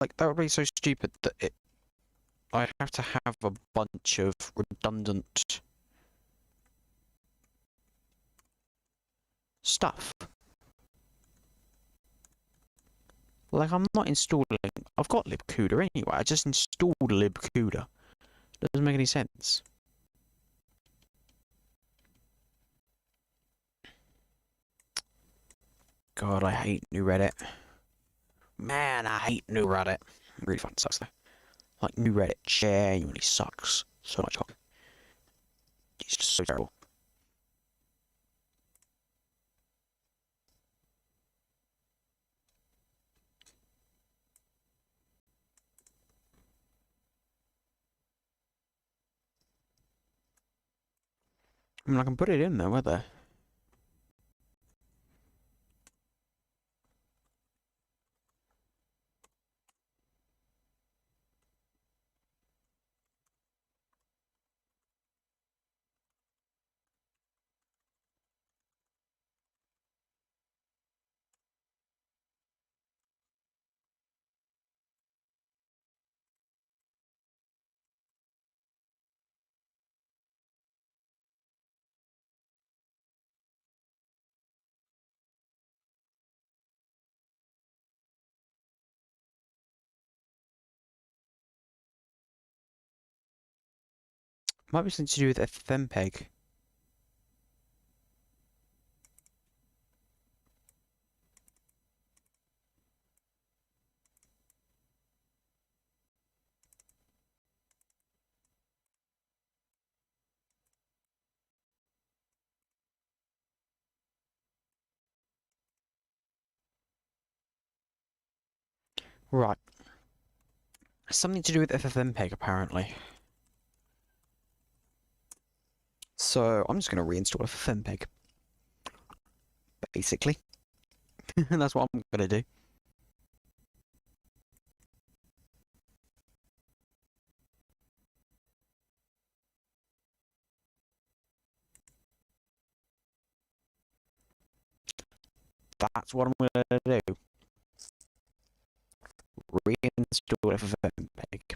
Like, that would be so stupid that I'd have to have a bunch of redundant stuff. Like, I'm not installing... I've got libcuda anyway. I just installed libcuda. Doesn't make any sense. God, I hate new Reddit. Man, I hate new Reddit. It really fucking sucks though. Like, new Reddit genuinely sucks so much. It's just so terrible. I mean, I can put it in there, whether. Might be something to do with FFmpeg. Right. Something to do with FFmpeg, apparently. So, I'm just going to reinstall FFmpeg. Basically. And that's what I'm going to do. That's what I'm going to do. Reinstall FFmpeg.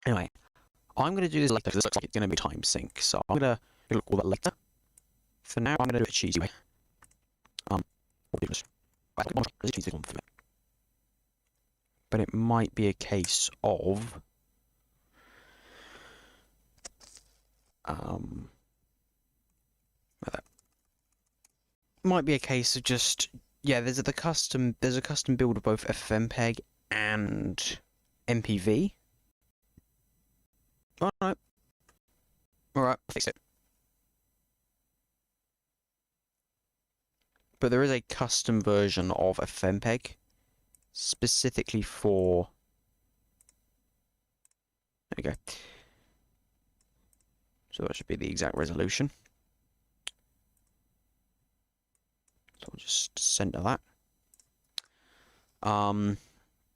Anyway, I'm going to do this later because this looks like it's going to be time sync. So I'm going to look all that later. For now, I'm going to do it a cheesy way. But it might be a case of might be a case of just there's a custom build of both FFmpeg and MPV. Alright, fix it. But there is a custom version of FFmpeg specifically for... There we go. So that should be the exact resolution. So I'll just center that.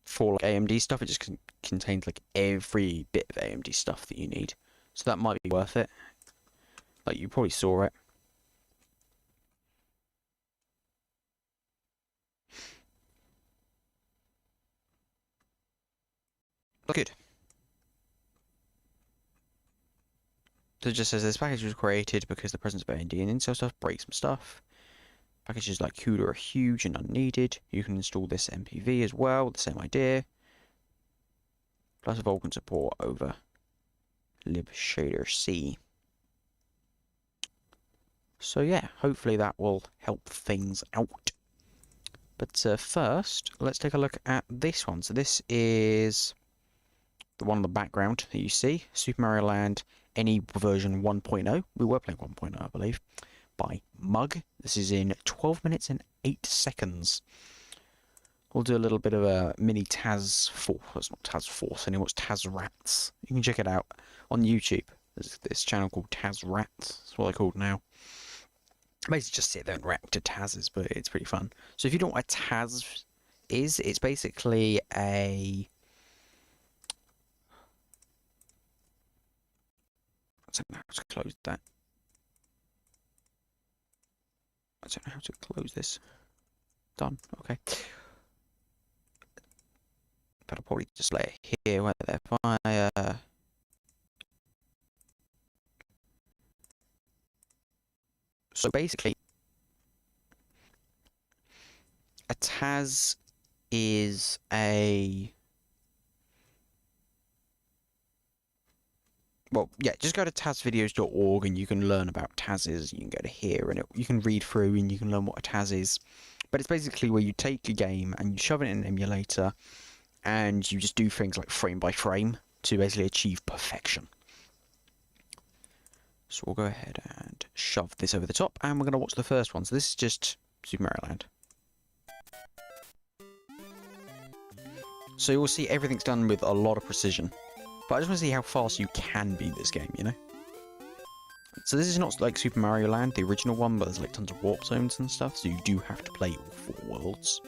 For like AMD stuff, it just contains like every bit of AMD stuff that you need. So that might be worth it. Like, you probably saw it. Good. So it just says this package was created because the presence of AMD and Intel stuff breaks some stuff. Packages like CUDA are huge and unneeded. You can install this MPV as well, the same idea. Plus Vulkan support over libshader-c. So yeah, hopefully that will help things out. But first, let's take a look at this one. So this is the one in the background that you see, Super Mario Land NE version 1.0. We were playing 1.0, I believe, by Mug. This is in 12 minutes and 8 seconds. we'll do a little bit of a mini Taz Force. It's not Taz Force anymore, it's Taz Rats. You can check it out on YouTube. There's this channel called Taz Rats. That's what they're called now. Basically just sit there and react to Tazes, but it's pretty fun. So if you don't know what a Taz is, it's basically a... I don't know how to close that. I don't know how to close this. Done. Okay. But I'll probably just lay it here where if I so basically a Taz is a... Well, yeah, just go to tazvideos.org and you can learn about Tazes. You can go to here and you can read through and you can learn what a Taz is. But it's basically where you take a game and you shove it in an emulator and you just do things like frame by frame to basically achieve perfection. So we'll go ahead and shove this over the top and we're going to watch the first one. So this is just Super Mario Land. So you'll see everything's done with a lot of precision. But I just want to see how fast you can beat this game, you know? So this is not like Super Mario Land, the original one, but there's like tons of warp zones and stuff, so you do have to play all 4 worlds.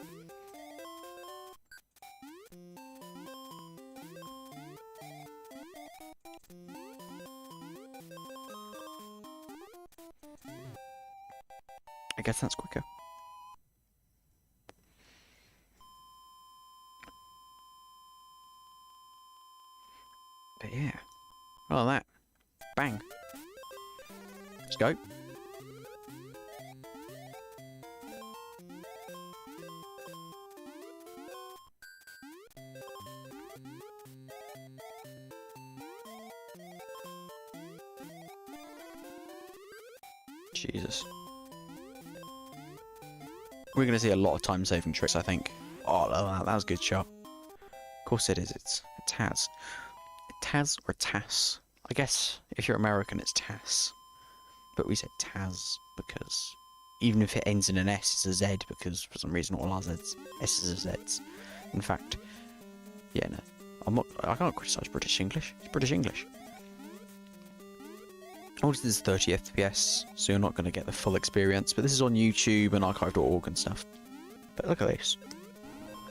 I guess that's quicker. But yeah, all that. Bang. Let's go. Jesus. We're going to see a lot of time-saving tricks, I think. Oh, that was a good shot. Of course it is. It's a Taz. A Taz or a Tass? I guess if you're American, it's Tass. But we said Taz because even if it ends in an S, it's a Z because for some reason all our Z's, S's are Z's. In fact, yeah, no, I can't criticise British English. It's British English. Obviously, this is 30 FPS, so you're not going to get the full experience. But this is on YouTube and archive.org and stuff. But look at this.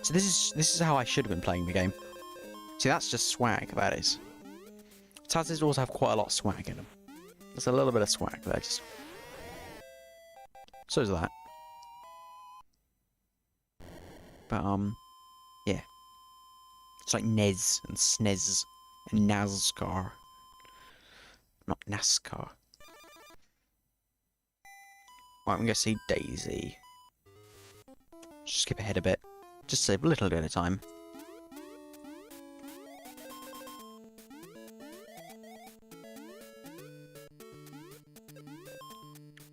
So this is how I should have been playing the game. See, that's just swag. That is. Tazes also have quite a lot of swag in them. There's a little bit of swag there. Just so is that. But yeah. It's like NES and SNES and NASCAR. Not NASCAR. Right, I'm going to see Daisy. Just skip ahead a bit. Just save a little bit of time.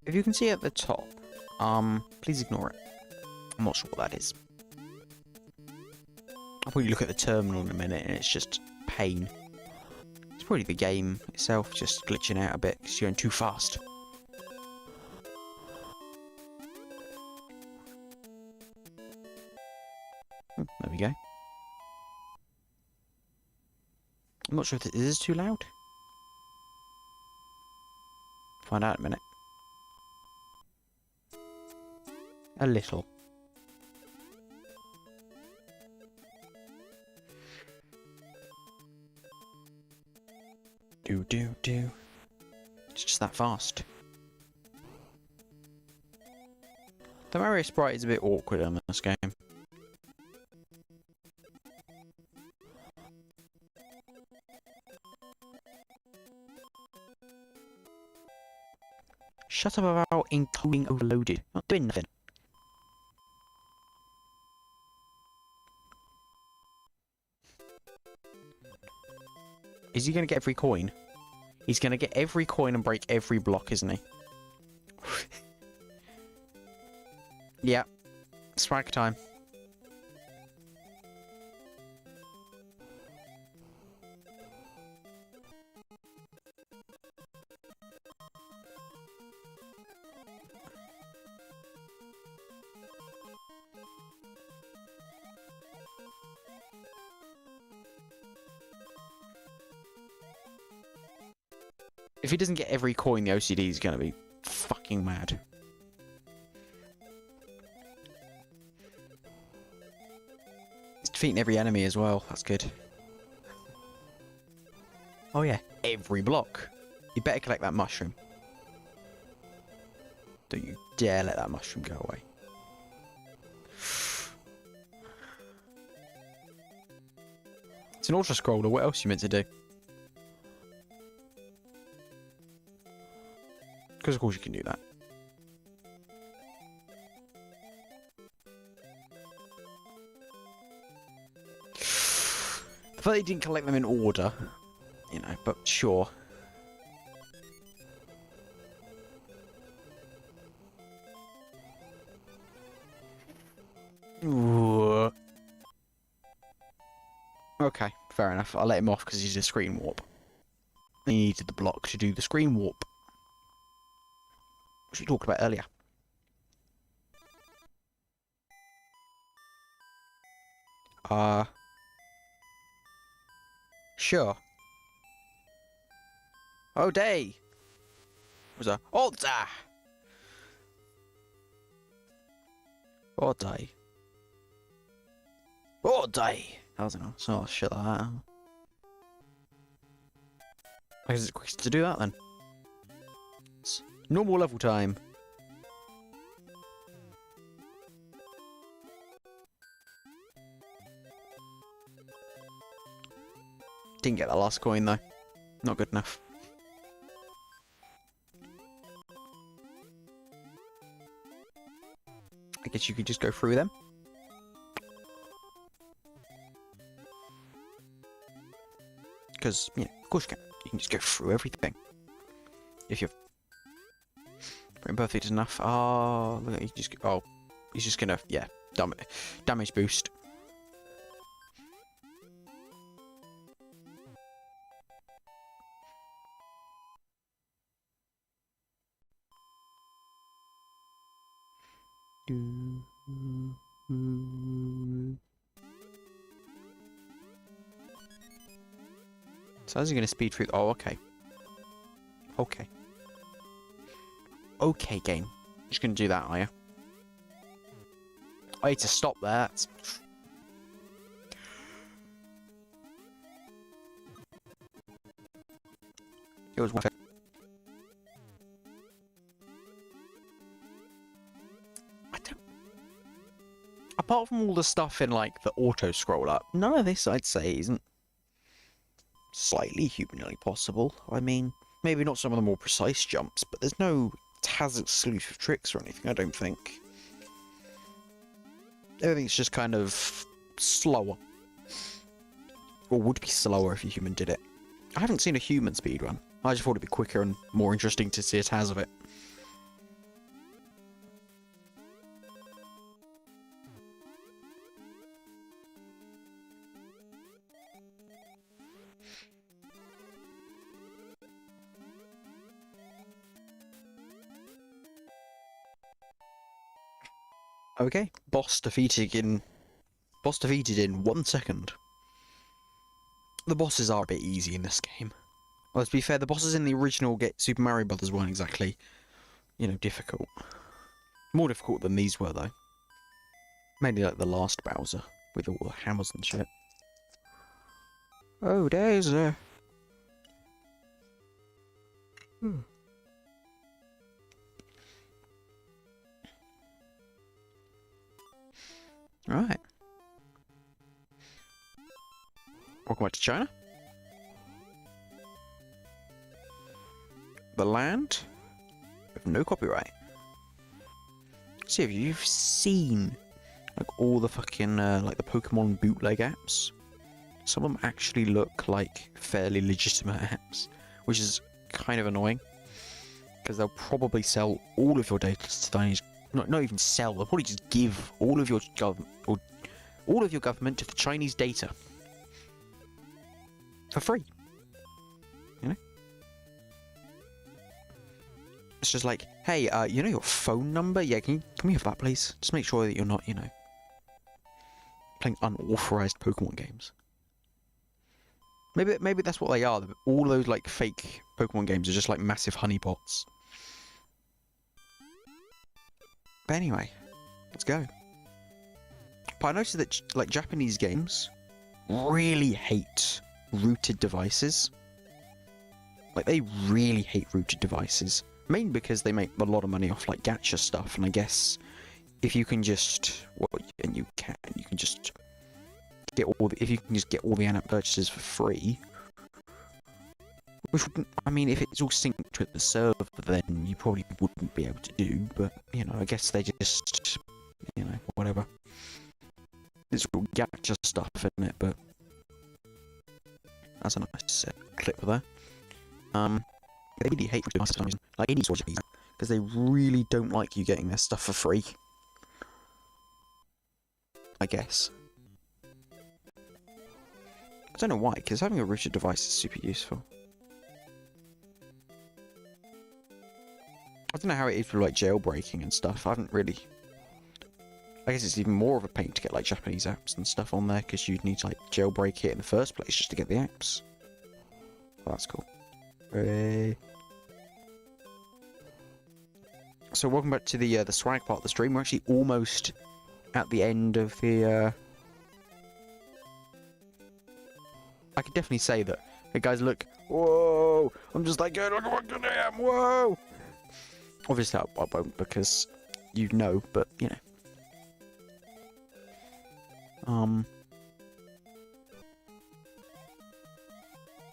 If you can see at the top, please ignore it. I'm not sure what that is. I'll probably look at the terminal in a minute and it's just pain. It's probably the game itself just glitching out a bit because you're going too fast. Oh, there we go. I'm not sure if this is too loud. Find out in a minute. A little. Do. It's just that fast. The Mario sprite is a bit awkward in this game. Shut up about including overloaded. Not doing nothing. Is he going to get every coin? He's going to get every coin and break every block, isn't he? Yeah. Swag time. If he doesn't get every coin, the OCD is going to be fucking mad. He's defeating every enemy as well. That's good. Oh yeah, every block. You better collect that mushroom. Don't you dare let that mushroom go away. It's an auto-scroller. What else are you meant to do? Because of course you can do that. I thought they didn't collect them in order, you know, but sure. Ooh. Okay, fair enough. I'll let him off because he's a screen warp. He needed the block to do the screen warp, which we talked about earlier. Sure. Oh, day. Was a Alta. Oh, day. Oh, day. That was enough. So shit like that. I guess it's quick to do that then. It's normal level time. Didn't get that last coin though. Not good enough. I guess you could just go through them. Because, yeah, of course you can. You can just go through everything. If you're imperfect enough. Oh, look at you just. Oh, he's just gonna, yeah, damage boost. So how's he going to speed through? Oh, okay. Okay. Okay, game. Just going to do that, are you? I need to stop that. It was one. Apart from all the stuff in, like, the auto-scroller, none of this, I'd say, isn't slightly humanly possible. I mean, maybe not some of the more precise jumps, but there's no Taz-exclusive tricks or anything, I don't think. Everything's just kind of slower. Or would be slower if a human did it. I haven't seen a human speedrun. I just thought it'd be quicker and more interesting to see a Taz of it. Okay, boss defeated in 1 second. The bosses are a bit easy in this game. Well, to be fair, the bosses in the original Super Mario Brothers weren't exactly, you know, difficult. More difficult than these were, though. Mainly like the last Bowser, with all the hammers and shit. Oh, there's a... Right. Welcome back to China. The land with no copyright. See if you've seen like all the fucking like the Pokemon bootleg apps. Some of them actually look like fairly legitimate apps, which is kind of annoying because they'll probably sell all of your data to Chinese. Not even sell. They'll probably just give all of your government to the Chinese data for free. You know, it's just like, hey, you know your phone number? Yeah, can we have that, please? Just make sure that you're not, you know, playing unauthorized Pokemon games. Maybe that's what they are. All those like fake Pokemon games are just like massive honeypots. But anyway, let's go. But I noticed that like Japanese games really hate rooted devices. Like they really hate rooted devices. Mainly because they make a lot of money off like gacha stuff, and I guess if you can just you can just get if you can just get all the in-app purchases for free. Which wouldn't, I mean, if it's all synced with the server, then you probably wouldn't be able to do. But you know, I guess they just, you know, whatever. It's all gacha stuff, isn't it? But that's a nice clip there. They really hate devices for some reason, like any sort of reason, because they really don't like you getting their stuff for free. I guess. I don't know why, because having a rooted device is super useful. I don't know how it is with like jailbreaking and stuff. I haven't really. I guess it's even more of a pain to get like Japanese apps and stuff on there because you'd need to like jailbreak it in the first place just to get the apps. Oh, that's cool. Hey. So welcome back to the swag part of the stream. We're actually almost at the end of the. I could definitely say that. Hey guys, look! Whoa! I'm just like, look at what good I am! Whoa! Obviously, I won't because you know, but you know.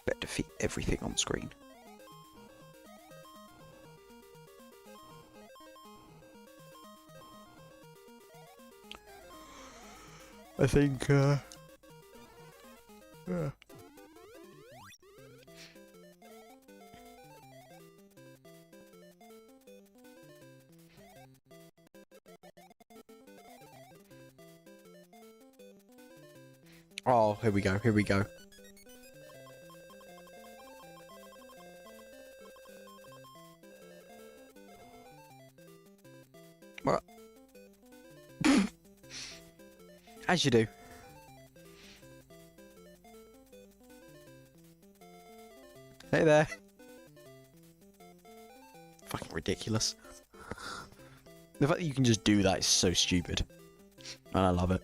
Better defeat everything on screen. I think, yeah. Oh, here we go, here we go. What? As you do. Hey there. Fucking ridiculous. The fact that you can just do that is so stupid. And I love it.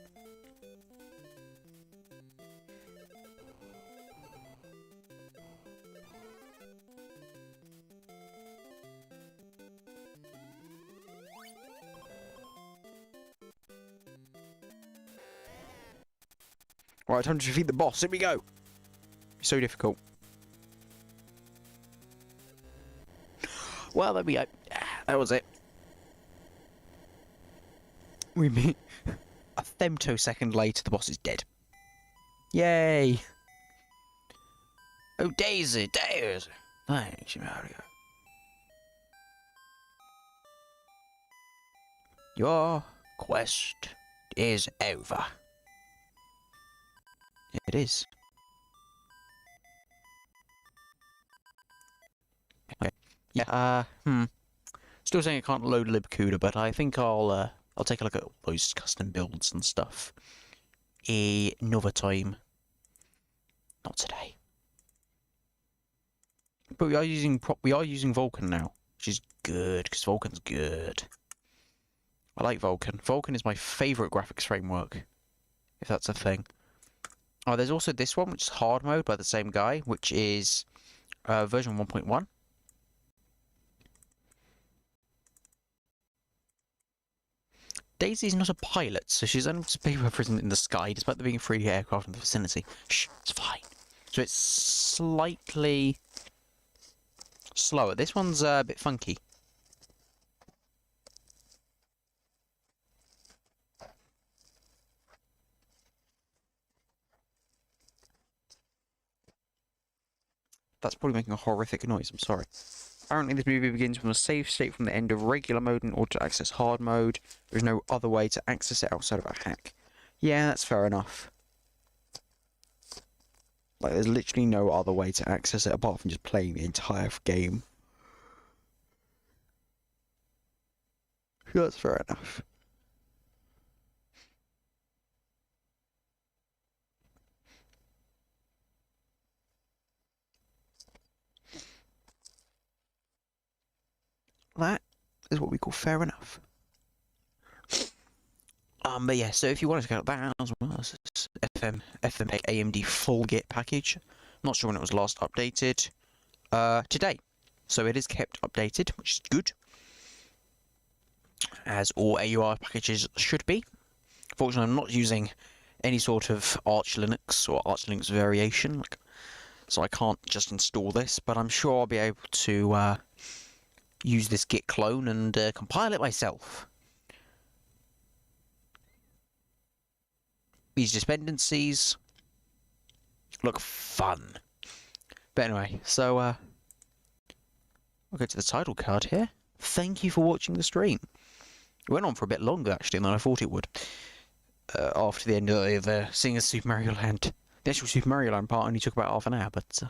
Alright, time to defeat the boss. Here we go. So difficult. Well, there we go. That was it. We meet a femtosecond later, the boss is dead. Yay! Oh, Daisy, Daisy! Thanks, Mario. Your quest is over. It is. Okay. Yeah. Still saying I can't load libcuda, but I think I'll take a look at all those custom builds and stuff another time. Not today. But we are using Vulkan now, which is good because Vulkan's good. I like Vulkan. Vulkan is my favourite graphics framework, if that's a thing. Oh, there's also this one, which is hard mode by the same guy, which is version 1.1. Daisy's not a pilot, so she's unable to be present in the sky, despite there being 3D aircraft in the vicinity. Shh, it's fine. So it's slightly slower. This one's a bit funky. That's probably making a horrific noise, I'm sorry. Apparently this movie begins from a save state from the end of regular mode in order to access hard mode. There's no other way to access it outside of a hack. Yeah, that's fair enough. Like, there's literally no other way to access it apart from just playing the entire game. That's fair enough. that is what we call fair enough. But yeah, so if you want to check out that as well, it's FMPEG AMD full Git package. Not sure when it was last updated. Today. So it is kept updated, which is good. As all AUR packages should be. Fortunately, I'm not using any sort of Arch Linux or Arch Linux variation, so I can't just install this, but I'm sure I'll be able to use this Git clone and compile it myself. These dependencies look fun. But anyway, so we'll go to the title card here. Thank you for watching the stream. It went on for a bit longer actually than I thought it would. After the end of seeing as Super Mario Land, the actual Super Mario Land part only took about half an hour, but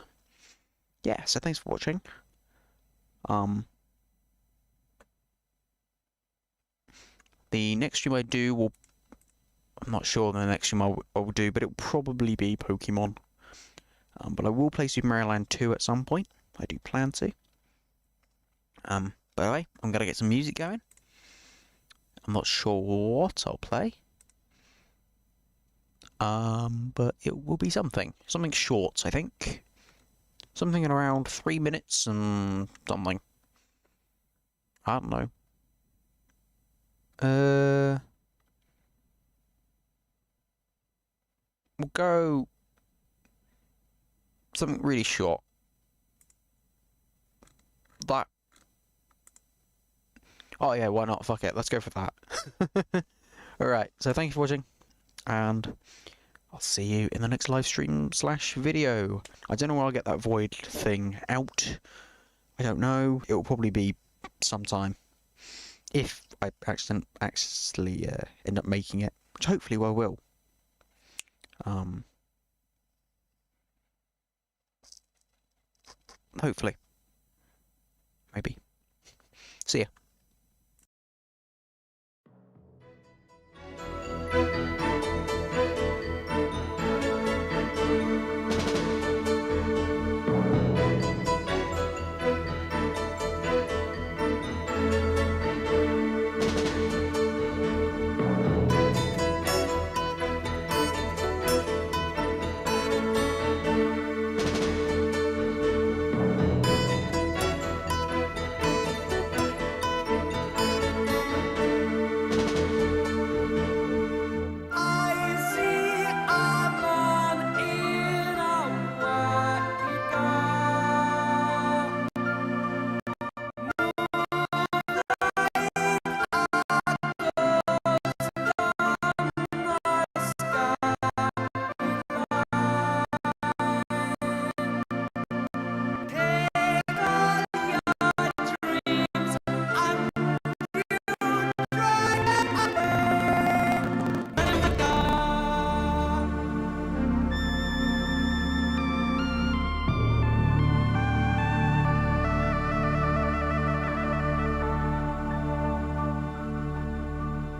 yeah. So thanks for watching. The next stream I do will, I'm not sure the next stream I will do, but it will probably be Pokemon. But I will play Super Mario Land 2 at some point. I do plan to. By the way, I'm gonna get some music going. I'm not sure what I'll play. But it will be something short, I think. Something in around 3 minutes and something. I don't know. We'll go something really short. That. Oh yeah, why not? Fuck it, let's go for that. Alright, so thank you for watching, and I'll see you in the next live stream / video. I don't know where I'll get that void thing out. I don't know. It will probably be sometime. If I actually end up making it, which hopefully I will. Hopefully. Maybe. See ya.